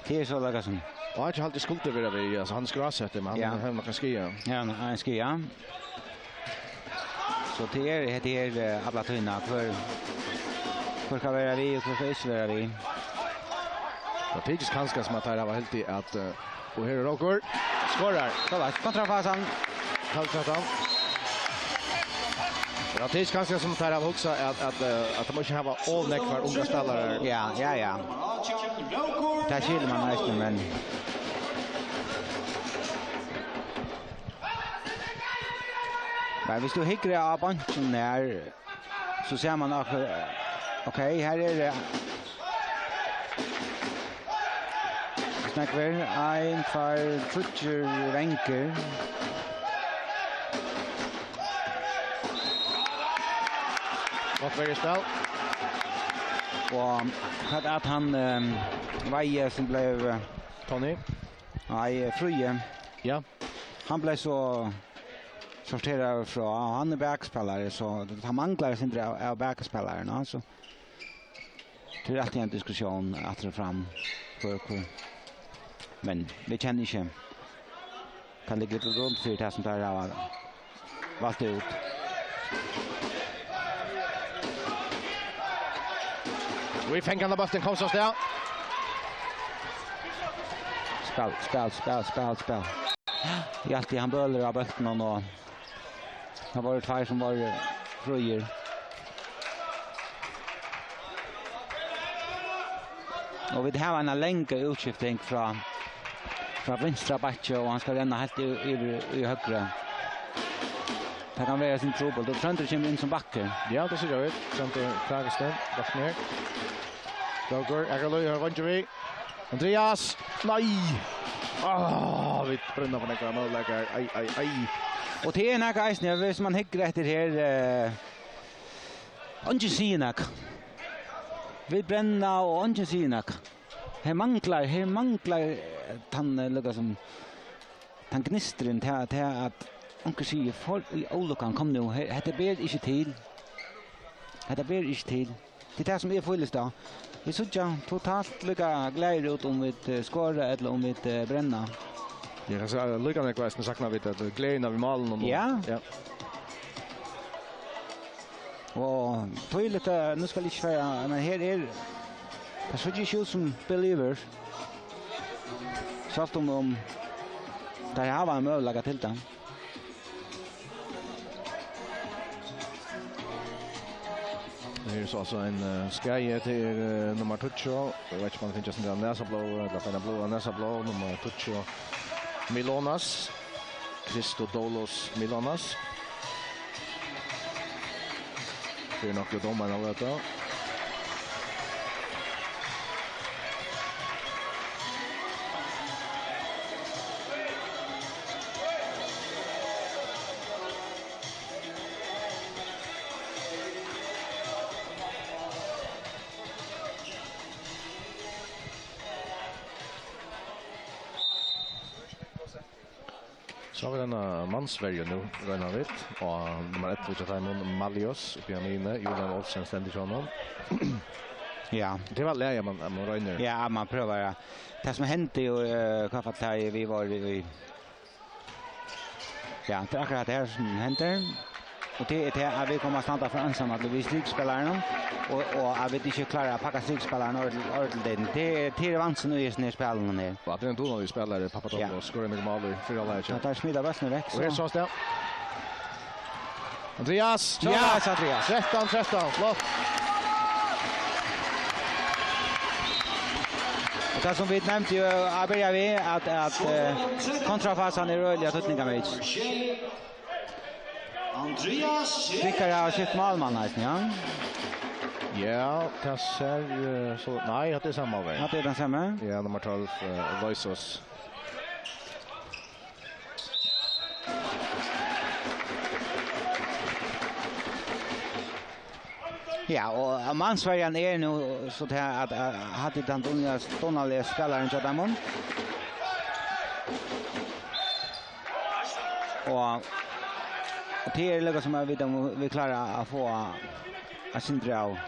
det är så lägga som. Och han har alltid skulder vid vi alltså han ska ha sett det men han har några skia. Ja, han skia. Så det är alla tunna för kan vara vi och för inte vara vi. Och det är kanske som att det var helt i att och här är Roger skorar. Kolla, kontrafasen. Halvtratan. Ja, det är kanske som att det var också att de måste ha all neck för unga spelare. Ja. Där ser man nästan men men hvis du hickar av banken där så ser man att okej, här är det snackar en för Trutcher Wenker. Vad för spel? Och att han Vaje som blev Tony. Nej, Fröje. Ja. Han blev så sorterad från han är backspelare så han manglar sin av backspelare så det är rätt en diskussion att dra fram för men vi känner inte kan ligga lite runt för det som tar av valt ut. Vi fänger den bollen kommer så där. Spel. Ja, alltid han böler av bollen och har varit två som var Fröjer. Och vi har en länge utskiftning från vänstra backe och han ska renna helt i högra. Det kan vara sin trubbel. Då Trönter kommer in som backer. Ja, det ser jag ut. Trönter Kragested, bak ner. Roger, Egerlöj har vunnit vi. Andreas, nej! Vi brunnar på den här målläggare. Aj. Och det är en här eisen, hvis man hickar efter här. Inte sinak. Vi bränna och inte sinak. Här manglar han lukar som han gnistren till att onkel säger folk i olukan kom nu. Det ber inte till. Det är det som är fullest då. Vi såg totalt lika glädje ut om vi skårar eller om vi bränna. Jag kan säga lika när kvästen saknar vi att glädjen av malen och ja. Och tydligt nu ska det köra men här är det så ju som believers. Schafft om där har man möjlighet till det. Det är så alltså en skaje till nummer 2. Jag vet inte om det finns en näsablå eller en blå näsablå nummer 2. Milonas. Christodoulos Milonas. Det är nog ju domaren av det. Så har vi denna mansverge nu, Röna Vitt, och nummer 1 till Raymond Malios, uppe i Amine, Julian Olsen ständigt honom. Ja. Det var läge man röjner. Ja, man prövar. Det som hände ju kaffat här, vi var i... Ja, det är akkurat det här som händer. Och det är att vi kommer att stanna för ensam att vi strykspelaren och att vi inte klarar att packa strykspelaren ordentligt. Det är vansen nu i sådana här spelen här. Ja, det är en ton av vi spelare, Papadopoulos, skorar mycket mål i 4 läge. Det tar smida bössen väck. Och här sås det. Andreas! Ja, Andreas. 13, flott. Och det som vi nämnde ju, börjar vi att kontrafasen är rörliga tuttningar. Andreas Rickard har sitt målman här, ja. Ja, det ser så... Nej, det är samma väg. Att det är den samma? Ja, nummer 12, Loisos. Ja, och mansvärjan är nu så att hade den tonaliga spelaren till dem. Och det är något som vi klarar att få att syndra av.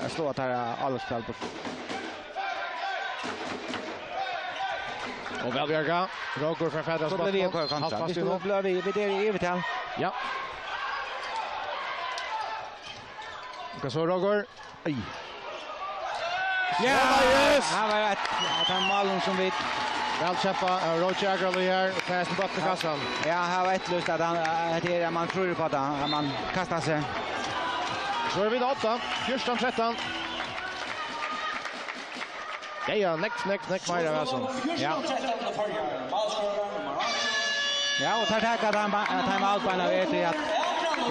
Att slå att här alla spel på. Och Välbjörga, Roger från Fädras bakom. Vi blir vi där i evigt. Ja. Vad så Roger? Aj. Ja, han var att han malen som vi väl kämpa Roger Agrali här och passar bort till kassan. Ja, han var ett lust att han det är man tror på att man kastar sig. Så är vi 8, 14-13. Ja, next Maira Wilson. Ja. Ja, och tar tag att time-out på en vet att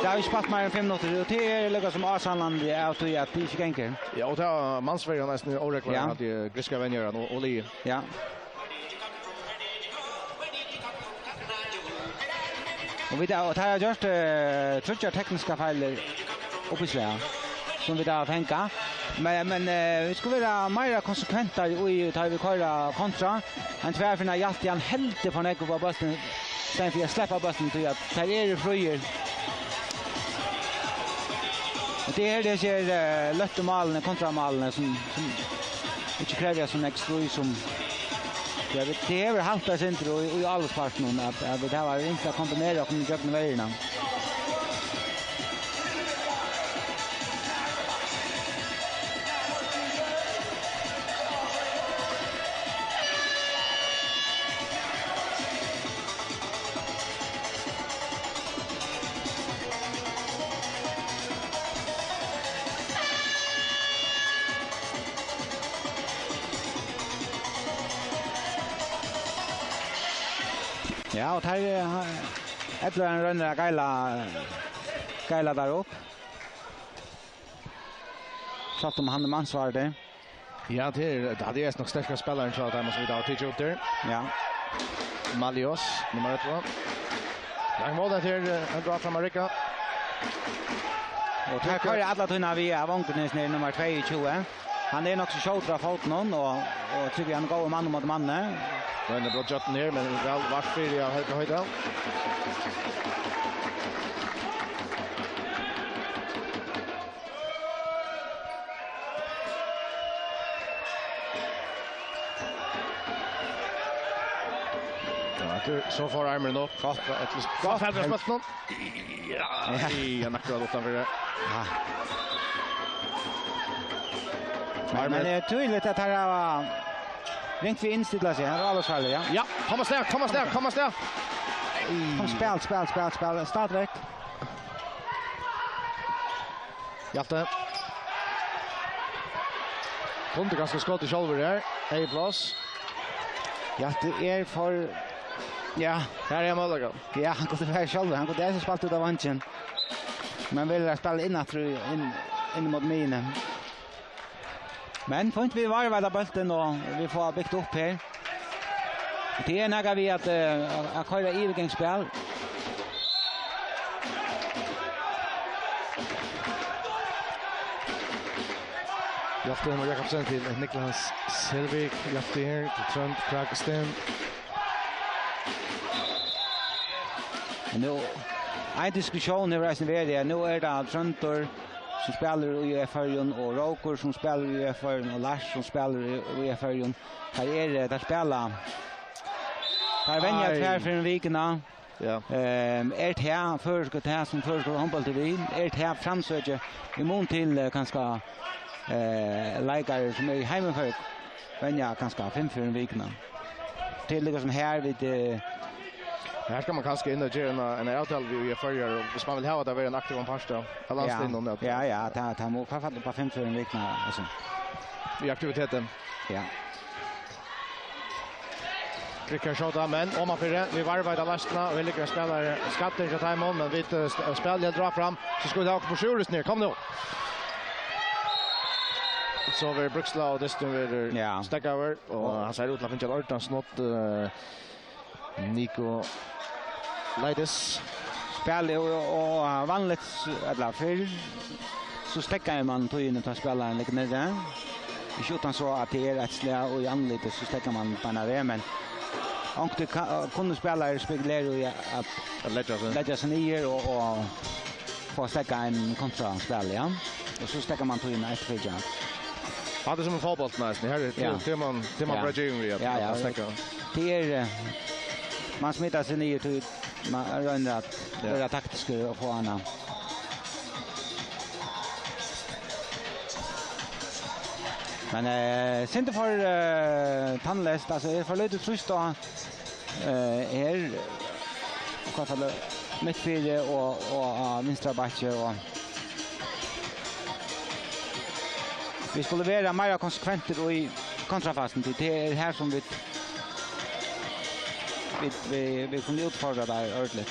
det har ju spatt mer än 5 minuter och det är lika som Arsenland är att det är inte enkelt. Ja, och det mansverige nästan oreklar att det griska vänner och Oli. Ja. Och vi där och har gjort trutcha tekniska fel uppslag som vi där tänka. Men vi skulle vara mer konsekventa i tar vi köra kontra. En tvärfina Jaltian helt på näck på bussen. Sen för jag släppa bussen till att ta er frier. Och det är det ser lätta malen kontra malen som inte kräver som extra som jag vet det är halta center och i alla parten att det var inte kombinera och kunna med vägarna. Ja, och här efter en runda Gaila där upp. Så att han ansvarar det. Ja, det är nog starka spelare så att han måste vi ta till ut där. Ja. Malios nummer 1. Jag måste till en bra från Amerika. Och här kör alla tunna via Vanknes ner nummer 22. Han är också shoutra foten och tycker han går man mot man. Men det blir jatten ner men väl vart för jag har höjda. Så får armen upp. Gott. Gott hade spalt någon. Ja, jag nackar utanför det. Men det är tydligt att här var ringt vi instilla sig. Här är alla svalor, ja. Ja, Thomas där. Kom spel. Startväck. Hjalte. Kunde ganska skott i själva där. Hej plats. Hjalte för ja, här är Möller. Ja, han kunde vara själv. Han kunde även spalt ut av vanchen. Men vill spela in mot minen. Men får inte vi varva bollen och vi får byggt upp här. Det är några vi att köra övergångsspel. Hjalte och Jakobsen till Niklas Selvik. Hjalte här till Trond Kragsten. Nu en diskussion i resten av världen. Nu är det Tröntor som spelar i UF-färgen och Råkor som spelar i UF-färgen och Lars som spelar i UF-färgen. Här är det där spelar. Här vänjer tvär för en vikna. Ja. Det här förskott här som förskott handboll till vi. Det här framsöker imon till kanske läkare som är hemifrån. Vänjer kanske 5 för en vikna. Till det som här vid här ska man kanske in och göra en avtal vi följer och hvis man vill ha det vara en aktiv parsta. Ja, ta må kvar på 5 för en vecka alltså. I aktiviteten. Ja. Krickar skjuta men om man för vi varvar det lastna och vill spela skatter till timon men vi spelar dra fram så ska vi ha på Sjurus ner. Kom nu. Så vi Bruksla och Destin vi stack över och han säger ut lappen till Orton snott Nico Leides spelar och vanligt eller för så stäcker man tog in att spela en lite där. I skjutan så att det är ett slä och i anlitet så stäcker man på när men och det kunde spela speglar och att lägga sig ner och få stäcka en kontraspel ja. Och så stäcker man tog in ett fridge. Ja, det är som en fotboll nästan. Här är det man bridging att stäcka. Det är man smittar sig ner till man rör att göra taktiska och få ana. Men inte för tandläst alltså är för lite trust då är vad fall mittfältet och vänstra backen och vi skulle vara mer konsekventa och i kontrafasen till det här som vi kunde utfordra där ordentligt.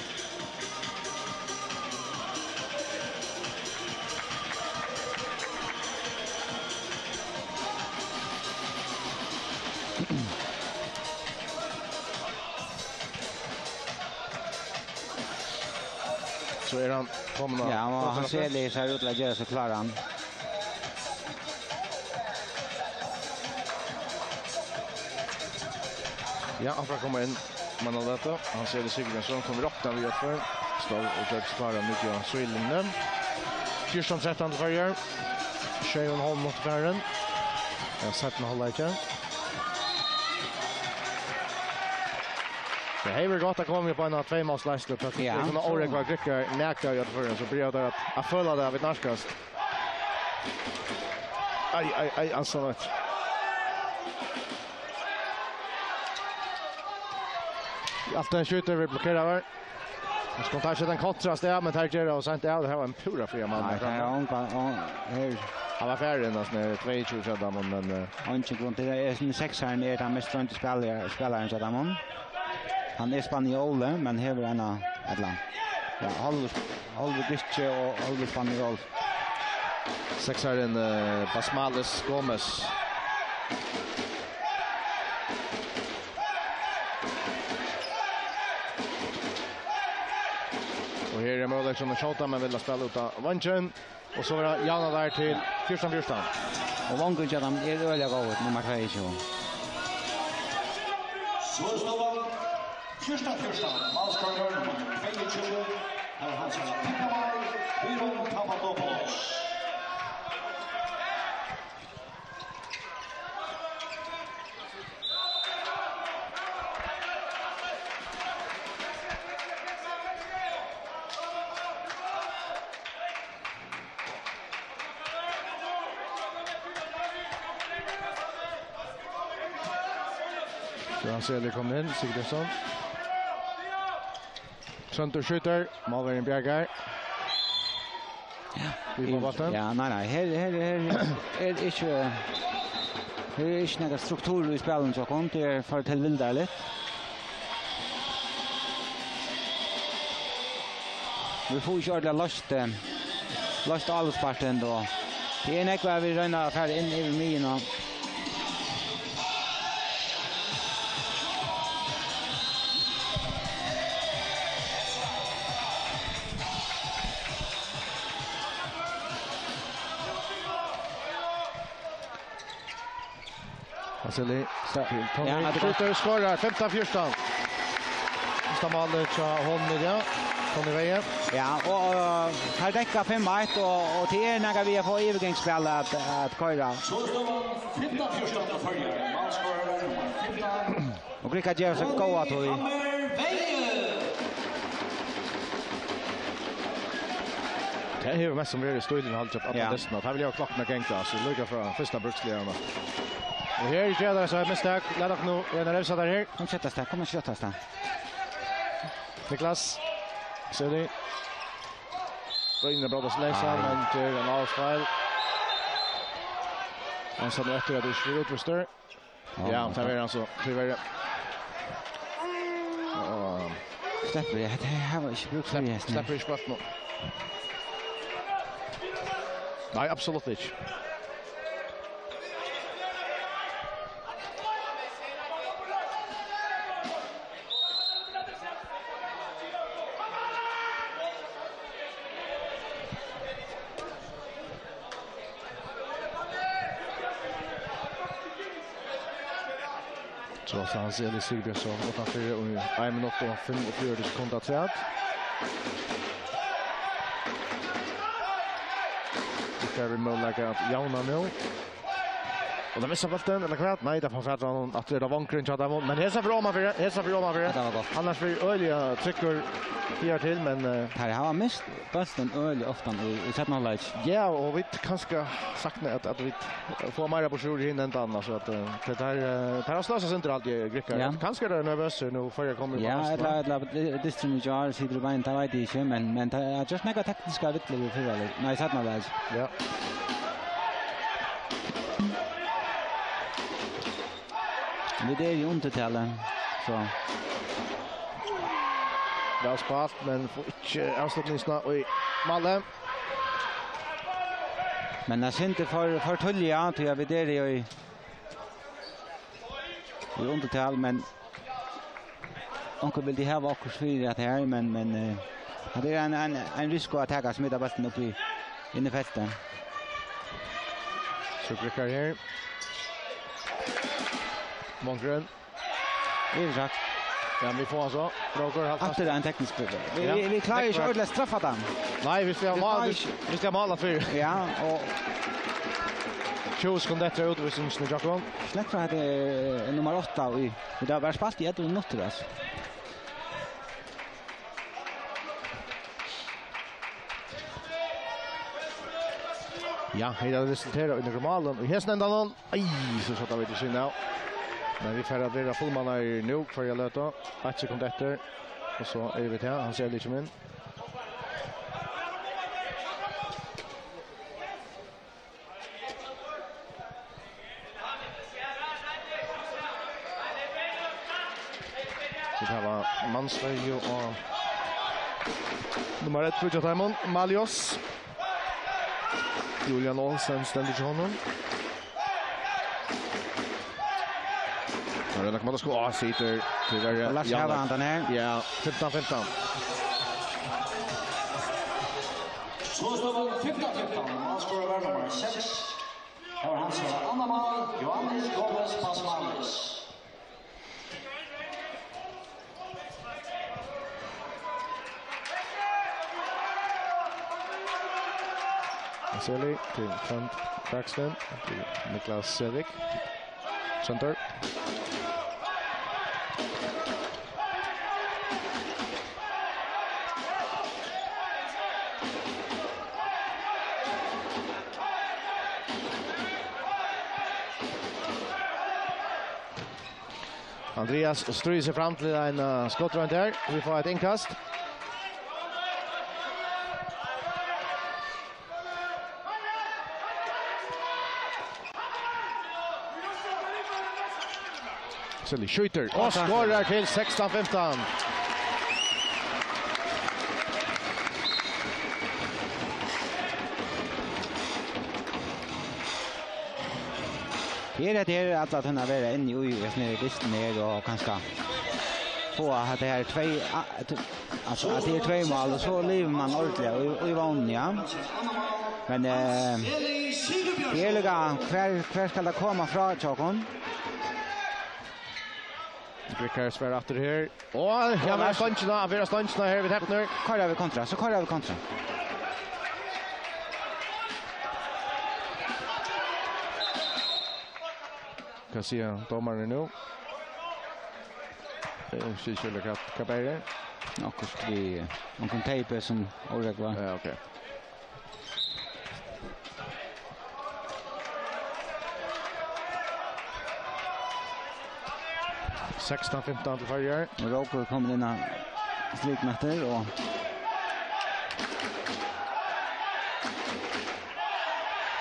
Så är han kommer. Ja, han ser det så ut att göra så klar han. Ja, han kommer in. Man har detta. Han ser det Sigurdsson som kommer upp när vi gör för. Står och gör klara mycket så illen. 14-13 för Sheon Holm mot Färren. Jag sätter med hålla igen. Det här är gott att komma på en av 2 målslästet. Det är såna oräkva grickar näkta gör för så blir det att följa det av ett narskast. Aj, alltså. Afton skjuter vi blockerar. Jag ska ta sig den kontrast där men tar Gerard och sent det här var en pura fria man. Han var färdig nästan 22 så men inte grund det är en 6 här ner där mest runt spelaren så där han är spanjol men här är en Atlant. Ja, halv Grische och halv spanjol. 6 här en Basmales Gomez. Och här är Möller som skjuter men vill spela ut av Vanchen och så var Jana där till 14-14. Och Vanchen gör dem är öliga gåvor nummer 3 så. Så står det 14-14. Malskarger nummer 22. Här har han Pikamai, Papadopoulos. Så han ser det kommer in, Sigurdsson. Sønder skjuter, Malveren Bjergar. Vi får bollen. Ja, nej, her ikke noen struktur i spillen så kom det for til vildere litt. Vi får ikke ordentlig løst allsparten då. Det er ikke vi rønner ferdig inn i mye nå. Vasili, Tony skjuter skorar 15-14. Nästa mål till honom ja. Tony Veje. Ja, och här täcker 5-1 och det är när vi har fått övergångsspel att köra. Så står man 15-14 på förra. Målskorare 15. Och Grika ger sig goda till. Det är ju mest som är stöden halt upp att det snart. Här vill jag klocka med Genka så lukar från första bruksligarna. Och här är det så här misstag. Låt oss nu en resa där här. Kom sätta där, kom sätta där. Niklas. Ser det. Brinner Brothers läsa men till en avspel. Han sa efter att det skulle utförstöra. Ja, det var alltså tyvärr. Släpper det här var inte brukt för det. Släpper inte spalt nu. Nej, absolut inte. Så han ser det Sigurdsson utanför och 1 minut och 45 sekunder tid. Det är möjligt att jauna nu. Och det missar bollen eller kvart. Nej, det får fram att det vankren chat där men hesa för Roma för. Annars blir Ölja trycker här till men här har mist bollen Ölja ofta i sättna läge. Ja, och vi kanske saknar att vi får mer på sjur in än annars så att det här har slås inte alltid Grika. Kanske är nervös nu för jag kommer. Ja, det distribuerar sig det bara inte vet inte men det är just några tekniska vittler för det. Nej, sättna läge. Ja. Det är ju undertalen så. Det har spalt men får inte avslutningsna och Malle. Men det är inte för tulliga till jag vet det i undertal men onkel vill de ha också för att här men det är en risk att ta smida bollen upp i inne festen. Så klickar här. Månggrön. Exakt. Ja, vi får alltså. Roger halvfast. Efter en teknisk spel. Vi klarar ju inte att straffa dem. Nej, vi ska mala för. Ja, och 20 sekunder efter utvisningen med Jakob. Släpper hade nummer 8 och det har varit spalt i 1 minut alltså. Ja, hela resulterar i normalen. Och hästen ända någon. Aj, så tar vi det synd nu. Men vi får adrera fullmannar nu för jag löta. 1 sekund efter. Och så är vi till. Han ser lite min. Så det var Mansberg och nummer 1 för Jotaimon, Malios. Julian Olsen ställer till honom. Ja, det kommer att sitter tyvärr. Lars Havan den här. Ja, 15-15. Så står man 15-15. Målskorare nummer 6. Här har han spelat andra mål. Johannes Gomez Pasmalis. Seli till Trent Braxton till Niklas Sevik. Center. Andreas styr sig fram till en skottrun där. Vi får ett inkast. Silly skjuter och skorar till 16-15. Det är att han har varit inne i listan här och kanske få att det här alltså att det är 2 mål och så lever man ordentligt och i vann, ja. Men det är lika kvar ska det komma från Chokon. Brickar svär efter här. Och jag vill stanna här vid Heppner. Kallar vi kontra. Kan se domaren nu. Skjuter Kabere. Och vi kan tejpa som oreglar. Ja, okej. Okay. 16-15 till Färjestad. Roker kommer in och strikmäter och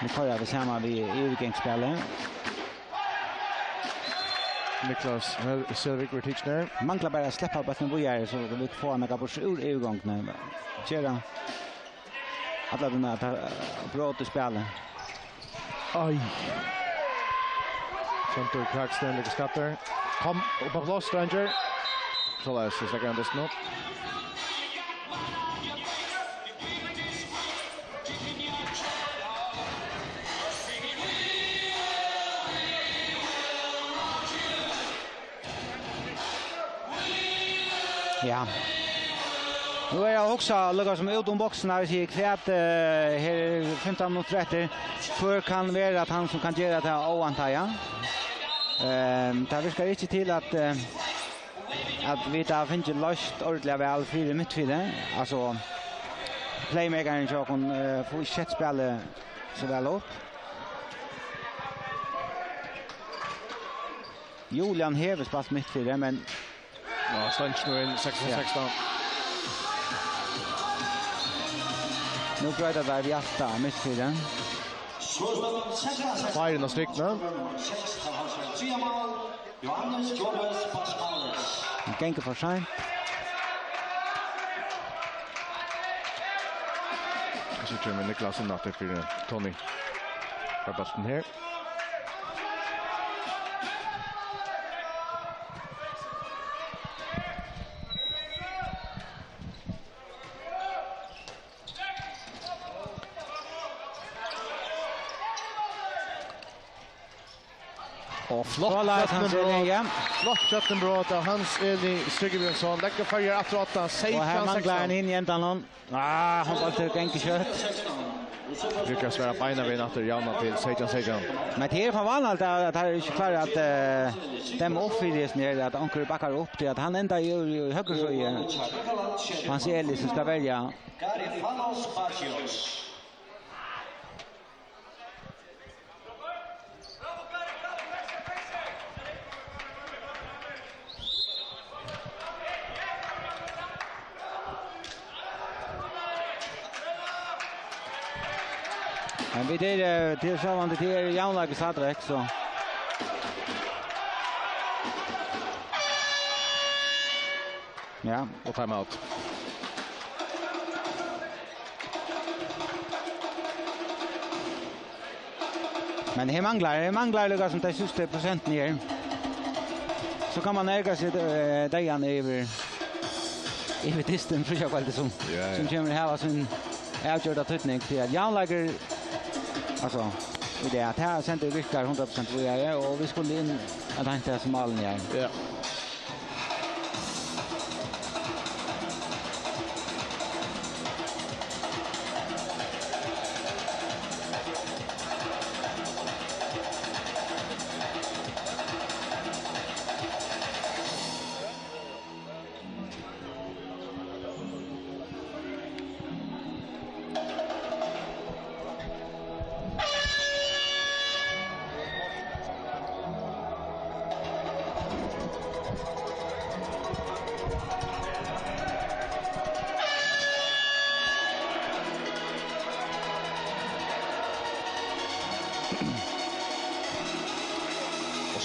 nu kallar vi samma vid övergångsspelet. Niklas Selvik var teachner. Manglar bara släppa bollen på Bojer så vi får några bort ur övergången. Köra alla de där bra till spelet. Aj. Santor Kraxton lite skatter. Kom upp på plats Stranger. Så där så lägger han det nu. Ja. Nu är jag också lugga som utom boxen här i kvart här 15 minuter efter för kan vara att han som kan göra det här oantaja. Det viskar inte till att vi tar finns löst ordentligt väl för mittfältet. Alltså playmakern så kan få sätt spela så väl upp. Julian Heves pass mittfältet men ja, Stench nu in 16-16. Nu bröt det vi åtta mittfältet. Fire och styckna. Johannes Jonas Pascales. Gänge för sig. Så tror jag Niklas och Natte för Tony. Rabasten här. Och flott Chattenbro av Hans Eli Strygebjörnsson. Lägger färger att råta 16-16. Och här manglar han in jäntan hon. Han var till gänge kött. Brukar svära beina vid natter Janna till 16-16. Men det är förvandlat att det är inte klart att dem uppfylles ner att Anker backar upp till att han ända i höger så Hans Eli som ska välja. Garifanos Pachios. Men vi det till självande till Janlaget Sadrek så. Ja, och timeout. Men det manglar lugga som det sista procenten här. Så kan man äga sig dejan över disten för jag väl som kommer här som avgjorda tydning till att Janlager alltså det att här center virkar 100% vad jag är och vi skulle in att han inte som malen jag. Ja.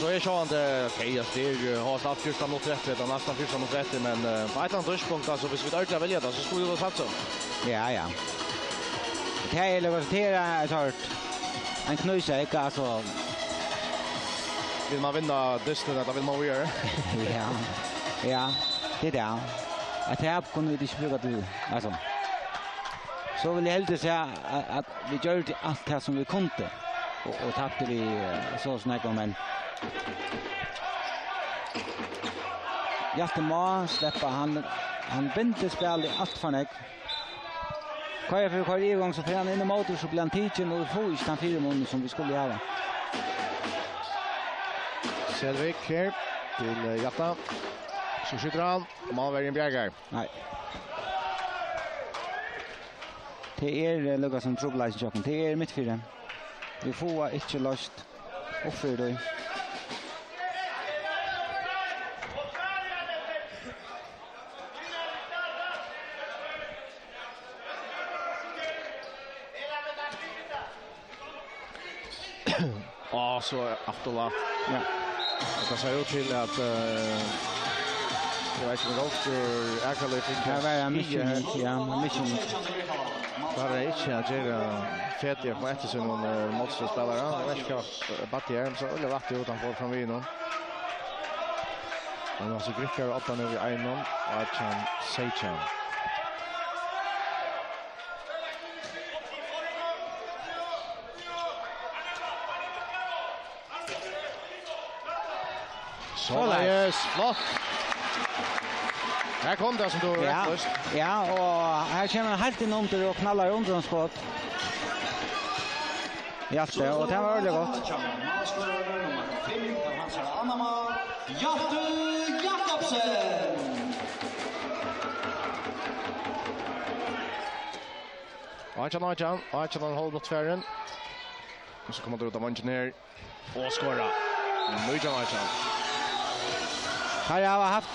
så är så det okej, har start 14:30 då nästan 14:30 men på ett annat touchpunkt alltså hvis vi ordentligt välja då så skulle vi satsa. Ja. Det är leverera ett hårt. En knussäck alltså. Vill man vinna dysten då vill man göra. Ja. Det där. Att här kunde vi inte spela det. Alltså. Så vill jag helt säga att vi gör allt det som vi kunde. Och tappade vi så snägt men Hjalte må släppa han binder spel i allt för näck. Kvar igång så får han in i motor så blir han tidsen och får inte den 4 månader som vi skulle göra. Selvik här till Hjalte. Så skjuter han. Malvergen Bjergar. Nej. Det är Lucas som trubblar sig jocken. Det är mittfyra. Vi får inte löst och för då. Så Abdullah. Ja. Det ser ut till att jag vet inte om actually think det var en mission. Bara inte att göra fettiga på ett sån motståndarspelare. Jag vet inte vad det är så eller vad det utanför från vi nu. Och så grickar upp nu i Einon och Chan Seichan. Så flott. Här kom det som du rätt. Ja, och här kommer helt in under och knallar under en skott. Hjalte, och det var väldigt gott. Hjalte Jakobsen! Arjan håller mot färren. Och så kommer det ut av Engineer och skåra. Nujan Arjan. Här har haft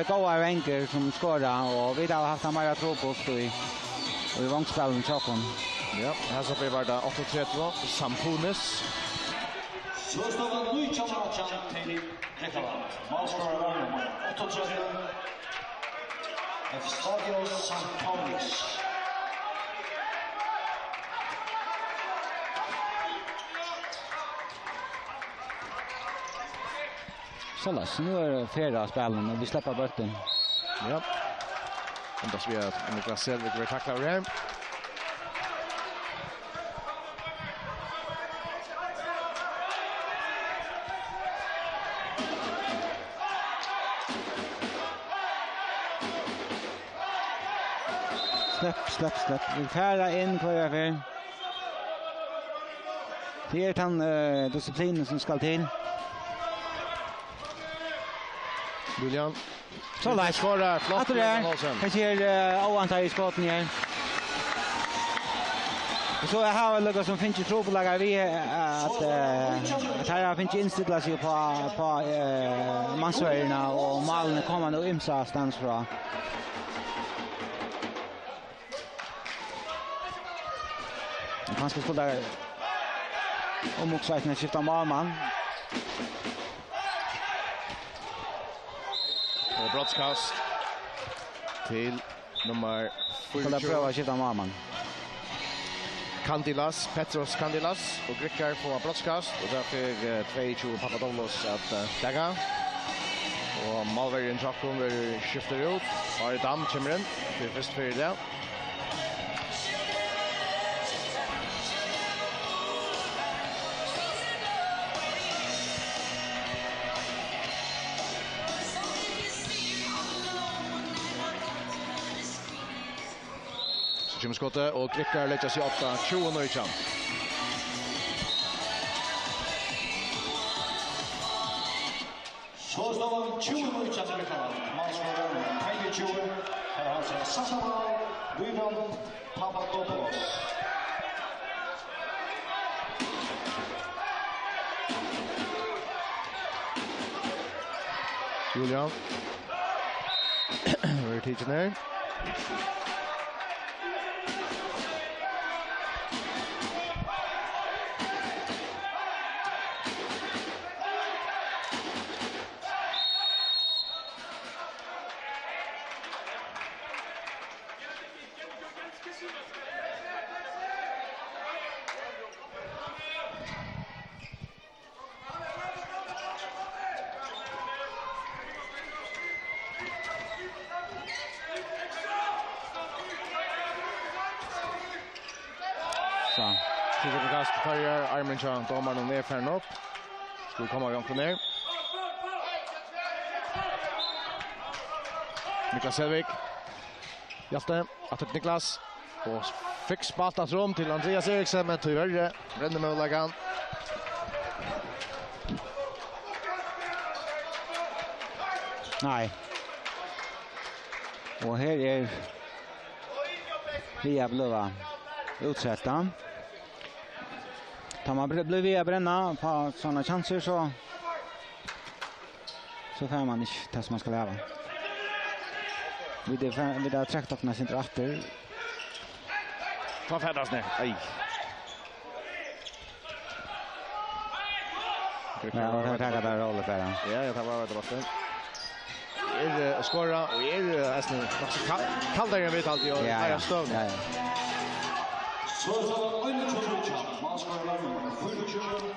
goda vänker som skårar och vi har haft Amara Tropos i vångspelen Chakon. Ja, här så blir det 8-3 Sampones. Så står det Nujan Arjan till Grekland. Målskorare nummer 38. Efstagios Sampones. Sålas, nu är det färre spelen och vi släpper bötten. Ja. Och då ska vi Niklas Selvik vill tackla det. Släpp. Vi färra in på över. Det är den disciplinen som ska till. Julian. Så lätt. Skårar flott. Jag ser oantag i skotten här. Så jag har Lucas som finns i trobelägare vi att här finns inställt sig på mansvärderna och malen kommer nu imsa stans från. Han ska spela om också att skifta malman. Och brottskast till nummer 4. Kolla pröva att skifta malman. Petros Kandilas och Grickar på brottskast och därför 22 Papadopoulos att lägga. Och Malvergen Chakon vill skifta ut. Aridam kommer in för först för det. Kommer skottet och Grickar lägger sig 8-20 nu i chans. Så står det 20 nu i chans. Mansvärden, 22. Här har sig Sassava, Guivan, Papadopoulos. Julian. We're teaching there. Till det kast förra armen Jean domar någon ner för upp. Skulle komma igång ner. Niklas Selvik. Hjalte, att Niklas och fick spaltat rum till Andreas Eriksen men tyvärr ränner med lagan. Nej. Och här är Via blåa utsätta. Tar man blir via bränna på såna chanser så får man inte det som man ska leva. Vi det trakt upp nästan efter. Ta färdas ner. Aj. Ja, det tar där rollen där. Ja, jag tar bara det bort. Skora och nästan kallare än vi alltid gör. Ja.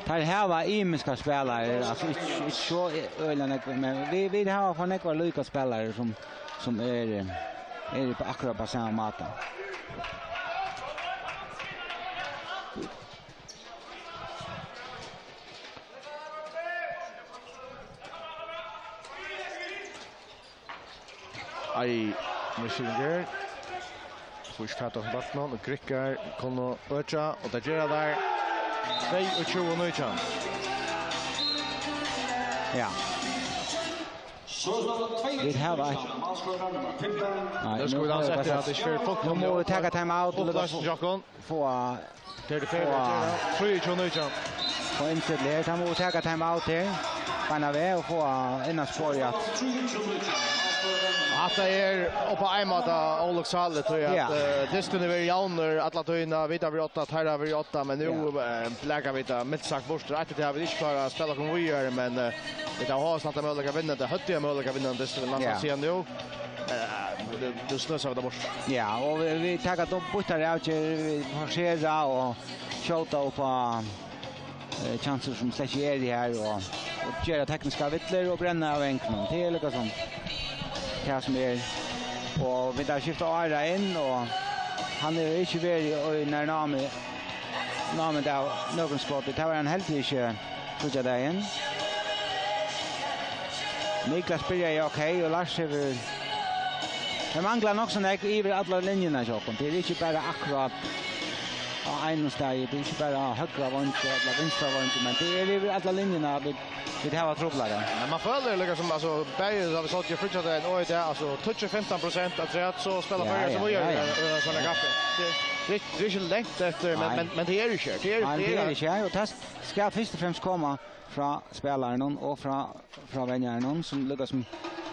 Tar här var imiska spelare, alltså inte så ölen men vi har från några lika spelare som är på akkurat på samma mata. Aj, Michinger. Push cut of Batman och Krickar kommer öka och det gör där 22 minuter. Ja. Vi har varit. Det skulle han sätta att det skulle folk nu må vi ta time out och få det är det 23 minuter. På instället här må vi ta time out här. Panna väg och få en spår att det är på Aimata Olofshallet tror jag att distan är väl jauner alla tyna vita vi 8 här vi 8 men nu lägger vi det mitt sagt bort att det har vi inte klara spela kom vi gör men det har snart en möjlighet att vinna det hade en möjlighet att vinna distan man ser nu det slösar vi där bort. Ja och vi tar då borta det att vi forcera och skjuta upp på chanser som släcker är det här och göra tekniska vittler och bränna av enkeln till eller sånt. Kasper och vi där skiftar Ara in och han är inte väldigt när namnet där någon skott det var en helt inte så där in. Niklas spelar ju okej och Lars är det manglar också när i alla linjerna så kom det är inte bara akkurat en steg det är inte bara högra vånt eller vänstra vånt men det är alla linjerna det här var trubblare. Men man följer liksom som alltså Berg har vi sålt ju fortsatt en och det alltså touch 15% att rätt så spelar för så gör såna kaffe. Det är ju lätt efter men det är ju kört. Det är ju och det ska först och främst komma från spelaren och från vänjaren som lyckas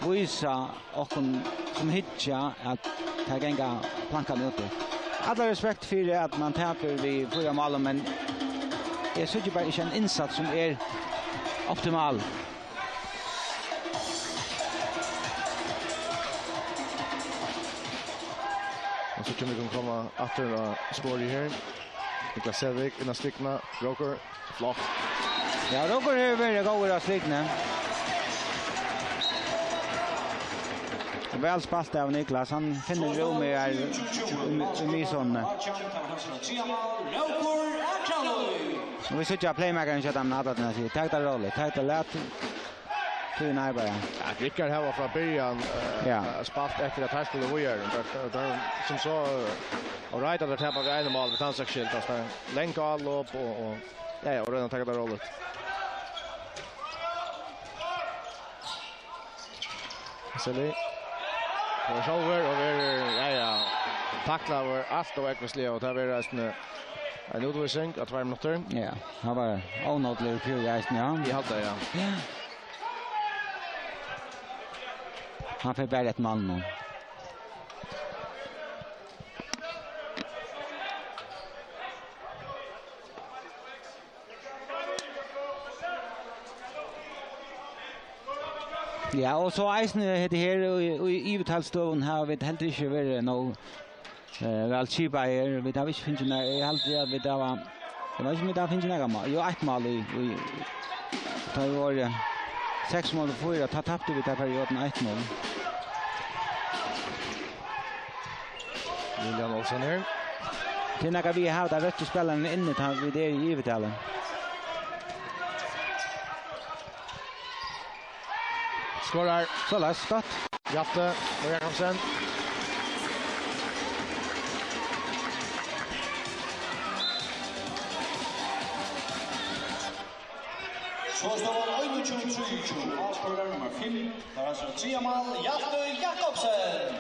visa och som hitcha att ta gänga plankan ute. Alla respekt för att man tappar vi förra målen men jag tycker bara inte en insats som är optimal. Och så kan vi komma efter spår här. Niklas Selvik innan stickna, Roker, flott. Ja, Roker är väldigt god att stickna. Väl spalt av Niklas, han finner rum i Mison. Vi sitter playmakern så att han hade den här. Tack där roll. Tack där lätt. Till närmare. Ja, Rickard här var från början spalt efter att här skulle vi göra. Som så och right att tappa vi en mål med tansaskilt fast länka all upp och ja och redan tagit där rollet. Sälj. Och shoulder och ja tacklar var allt och ekvisligt och där var resten en utvisning att 2 minuter. Ja, han var onåtlig för resten ja. Vi hade ja. Han får bara ett man nu. Ja, och så eisen heter här i uttalsstånd har vi helt inte varit nå väl cheapa här. Vi har inte finns när helt vi där var. Det var inte där finns några mål. Jo, ett mål i tar var 6 mål för att tappade vi där perioden 1 mål. William Olsson här. Till när vi har där rätt spelaren inne tar vi det i övertalen. Skorar. Så läs skott. Jatte och Jakobsen. Så står det 21-23, avspiller nummer 5. Der er så 3 mål, Hjalte Jakobsen.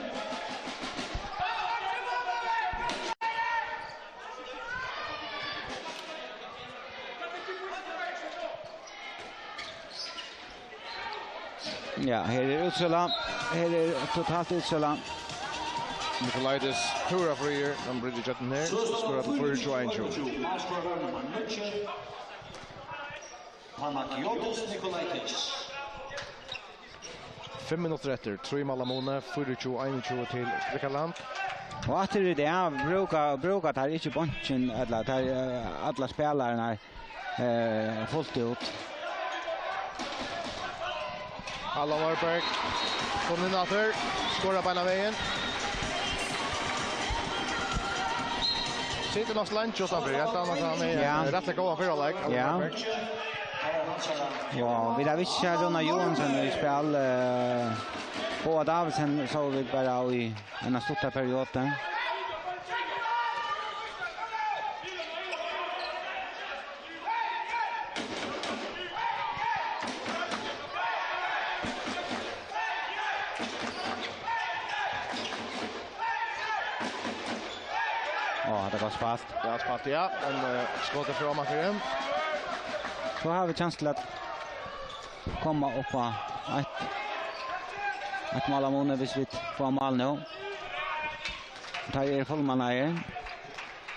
Ja, här är Utsala. Här är totalt Utsala. Nikolaitis Tura for year on Bridget Jetten här. Skorar på 4-2. Avspiller nummer 9. Panagiotis Nikolaitis. 5 minuter efter, 3 mål Amone, 4-2 till Rickarland. Och att det är brukar tar inte bunchen eller tar alla spelarna fullt ut. Alla Warberg. Kommer in åter, skorar på ena vägen. Sitter någon slant just framför. Jag tror att han är rätt gå för alla. Ja. Ja, vi där visst Jonna Johansson i spel på Davidsen så vi bara i en stor period där. Det var spalt. Det var spalt, ja. En skottet framåt för dem. Så har vi chans till att komma upp på ett mål av månaden hvis vi får mål nu. Det fullman här.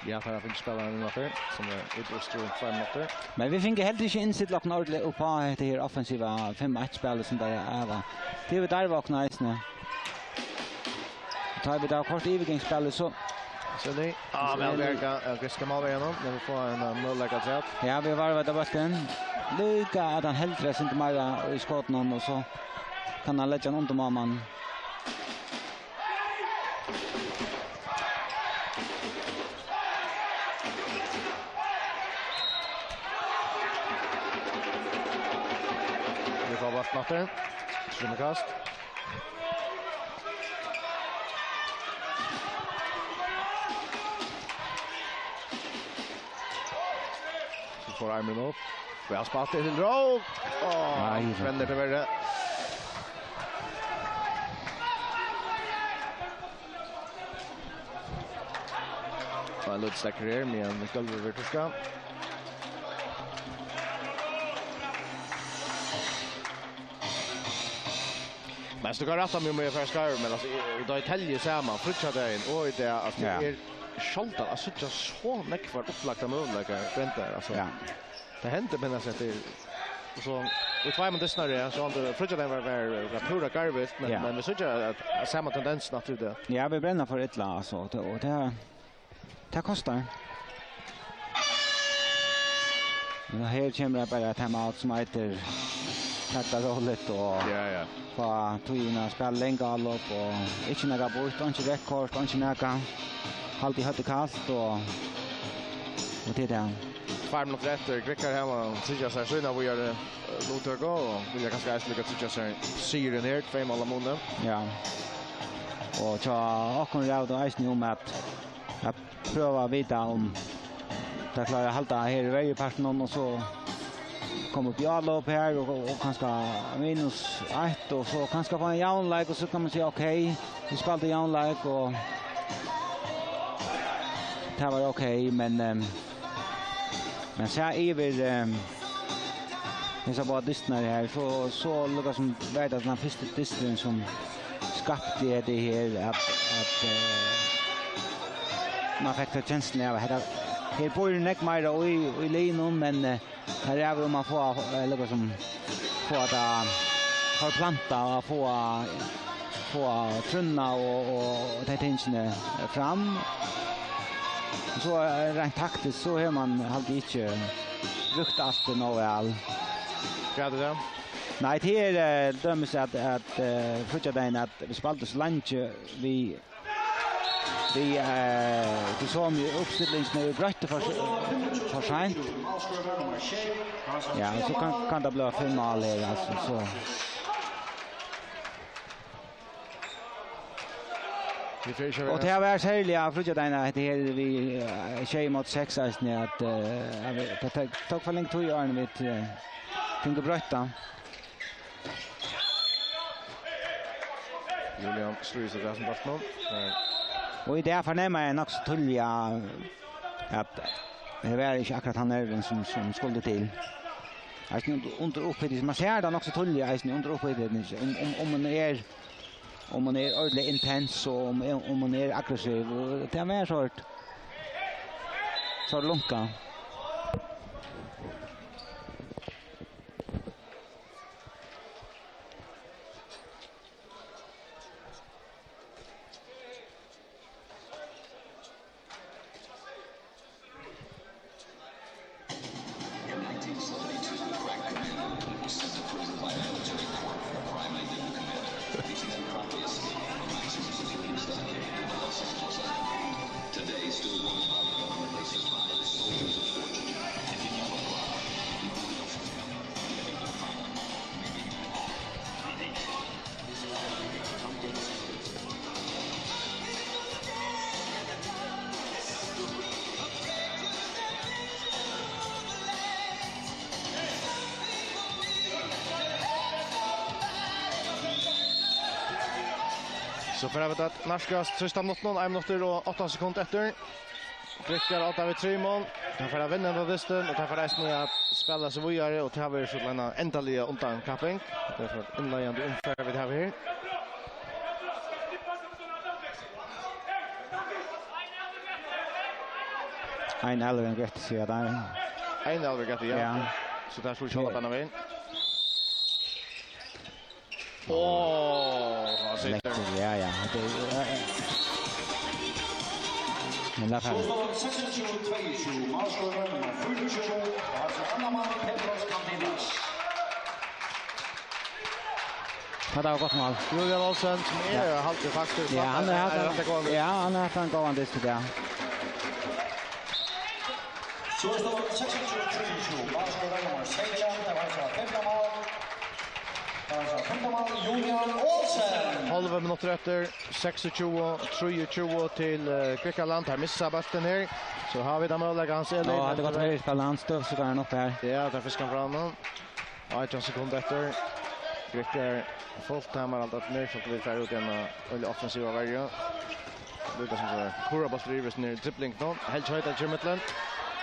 Ja, för att spela en för som är utrustad 5 minuter. Men vi fick helt inte insitt lock ordentligt upp på det här offensiva 5-1-spelet som det är. Det är där vakna isne. Tar vi där kort övergångsspelet så det. Ja, men jag ska måla igenom när vi får en mållägga till. Ja, vi var där bollen. Luka att han helt rätt inte mer i skotten och så kan han lägga någon till mamman. Vi får vart natten. Strömkast. Får armen upp. Vi har spalt till Rå. Vänder till värre. En luddstäcker här med en gulververtuska. Men så kan rätta mig med för skarv men alltså då är tälje samman frutchadagen och det att det är skjolta alltså så mycket för upplagda möjligheter väntar alltså. Ja. Det händer på något sätt så vi två men det snarare så han frutchadagen var pura garbage men vi såg att samma tendens naturligt. Ja, vi bränner för ett lag alltså och det kostar. Men här kommer det bara ett timeout som heter tackla rollet och ja. På toina spela länge allop och inte några bort, inte rekord, inte några alltid hade kast och det där. 5 minuter efter Grickar hemma tycker jag så när vi gör låter gå och vill jag kanske lycka tycker jag ser den här 5 alla månader. Ja. Och så och kon rad och ice nu att pröva vita om det klarar halta här i varje parten och så kommer upp i alla upp här och kanske -1 och så kanske få en jaunlike och så kan man säga okej, vi spelade jaunlike och det var okej men så över det så bara distnar här så lukar som vet att den första distren som skapade det här att man fick känslan av att här på ju näck mer och i linon men här är det man får lukar som få att ha planta och få trunna och ta tänka fram. Så rent taktiskt så är man alltid inte brukt allt nog väl. Ja, det är. Nej, det är dömes att fortsätta att vi spaltar så länge vi Vi det som ju uppställningen är brött för sent. Ja, så kan det bli 5 mål här alltså så. Och det var särskilt jag fruktar att det här vi tjej mot 6 att det tog för länge tog jag med kunde brötta. Julian Struis där som bort nu. Och i det förnämmer jag också tulliga att det var inte akkurat han är den som skulle till. Alltså under upphettning man ser den också tulliga under upphettning om man är ordentligt intens och om man är aggressiv och det är mer så lunka. Så för att Narskast sista minuten, 1 minut och 8 sekunder efter. Prickar av David Trimon. Han får vinna den distan och han får resten att spela sig vidare och ta över så länge äntligen undan kapping. Det är för inledande omfär vi har här. Ein Elven rätt så där. Ein Elven rätt ja. Så där skulle jag hålla den. Åh, sitter. Ja. Men la fram. Hade jag gått mål. Julian Olsen som är halvt faktiskt. Ja, han har haft en gående till det. Så står 26-27. Marskjøren nummer 6, det var så 5 mål. Julian Olsen. Halva minuter efter 26-23 till Kvickaland. Här missar bollen här. Så har vi den möjliga hans Elin. Ja, det var väldigt balans då så går han upp här. Ja, där fiskar fram. 8 sekunder efter. Kvickar fullt här med allt att nu så blir det ut en väldigt offensiva vägar. Det är som så Kura Bastrivs ner dribbling då. Helt höjt av Jimmetland.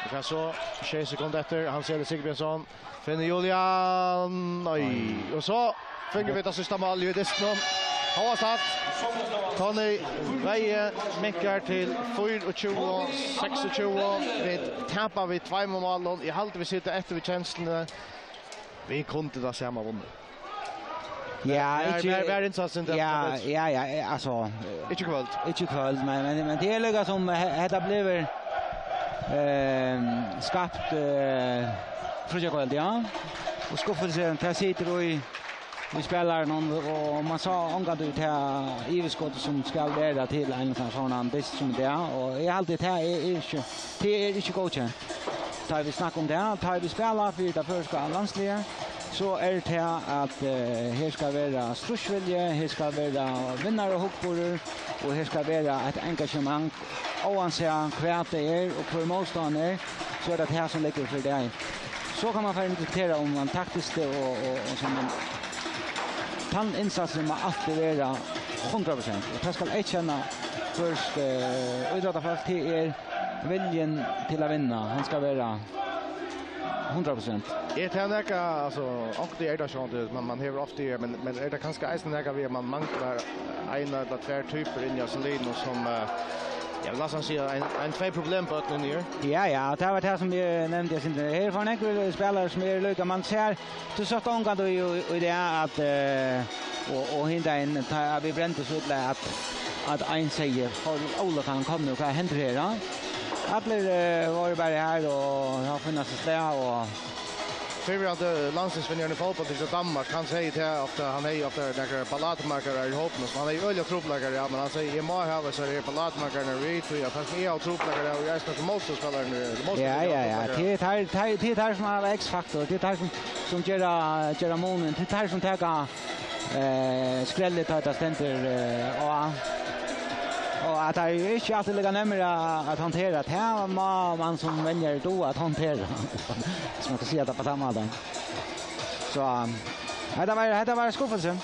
Det kan så 6 sekunder efter Hans Eli Sigbjørnsson finner Julian. Oj, och så finger vi det sista mål i distan. Han har satt Tony Veje minkar till 24-26. Vi tappar vi 2 mål. I halvt vi sitter efter vi känslan. Vi kunde det samma vunnit. Ja, är insatsen där. Ja, alltså Inte kvällt, men det är lika som det blev skapt projekt ja. Och skuffelsen där sitter vi spelar någon och man sa angående ut här Iveskott som ska leda till en sån här bäst som det och jag alltid här är inte godkänt. Tar vi snack om det, tar vi spelar för det första landsliga så är det här att här ska vara strussvilje, här ska vara vinnare och hoppborrar och här ska vara ett engagemang oavsett vad det är och för motståndare så är det här som ligger för dig. Så kan man få diskutera om man taktiskt och som man kan insatsen med alltid vara 100%. Och det ska jag känna först idrottarfast till viljen till att vinna. Han ska vara 100%. Det är näka alltså och det är det så att man har ofta men är det kanske är näka vi man manglar en eller två typer in i Salin och som ja, låt oss säga en två problem på ett år. Ja, det var det som jag nämnde sen. Här får några spelare som är lika man ser så satt ångan då i det att och hinda in vi brände så att en säger för Ola kan komma och vad händer här? Alla var bara här och har funnits där och förvärande landslagsvinnaren i fotboll till Danmark, han säger till att han är ofta några balladmarkare i hoppen, så han är öliga tropläggare, ja, men han säger i må ha så är balladmarkare i tror jag fast är tropläggare och jag är som motståndare. Ja. Det är som har X-faktor, det är som gör månen, det är som tar skrället att ständer och att det är inte alltid lika närmare att hantera. Det här var man som väljer då att hantera. Som man kan säga det på samma dag. Så det var skuffelse.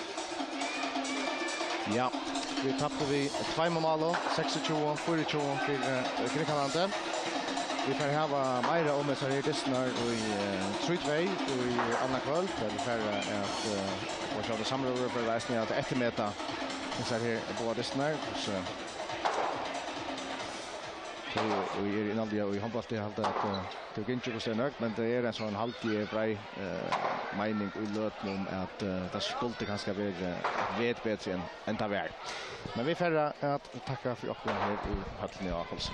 Ja, vi tappade vi 2 mål, 26-24 för Grekland. Vi får ha mer om så här distnar i Trutway i andra kväll. Vi får att få det samrådet för resten att eftermäta. Så här på distnar så och är innan det och handball det halt att det går inte så nökt men det är en sån halvtid bra mening i lötnum att det skulle kanske vara vet bättre än det var. Men vi får att tacka för oss här i hallen i Aarhus.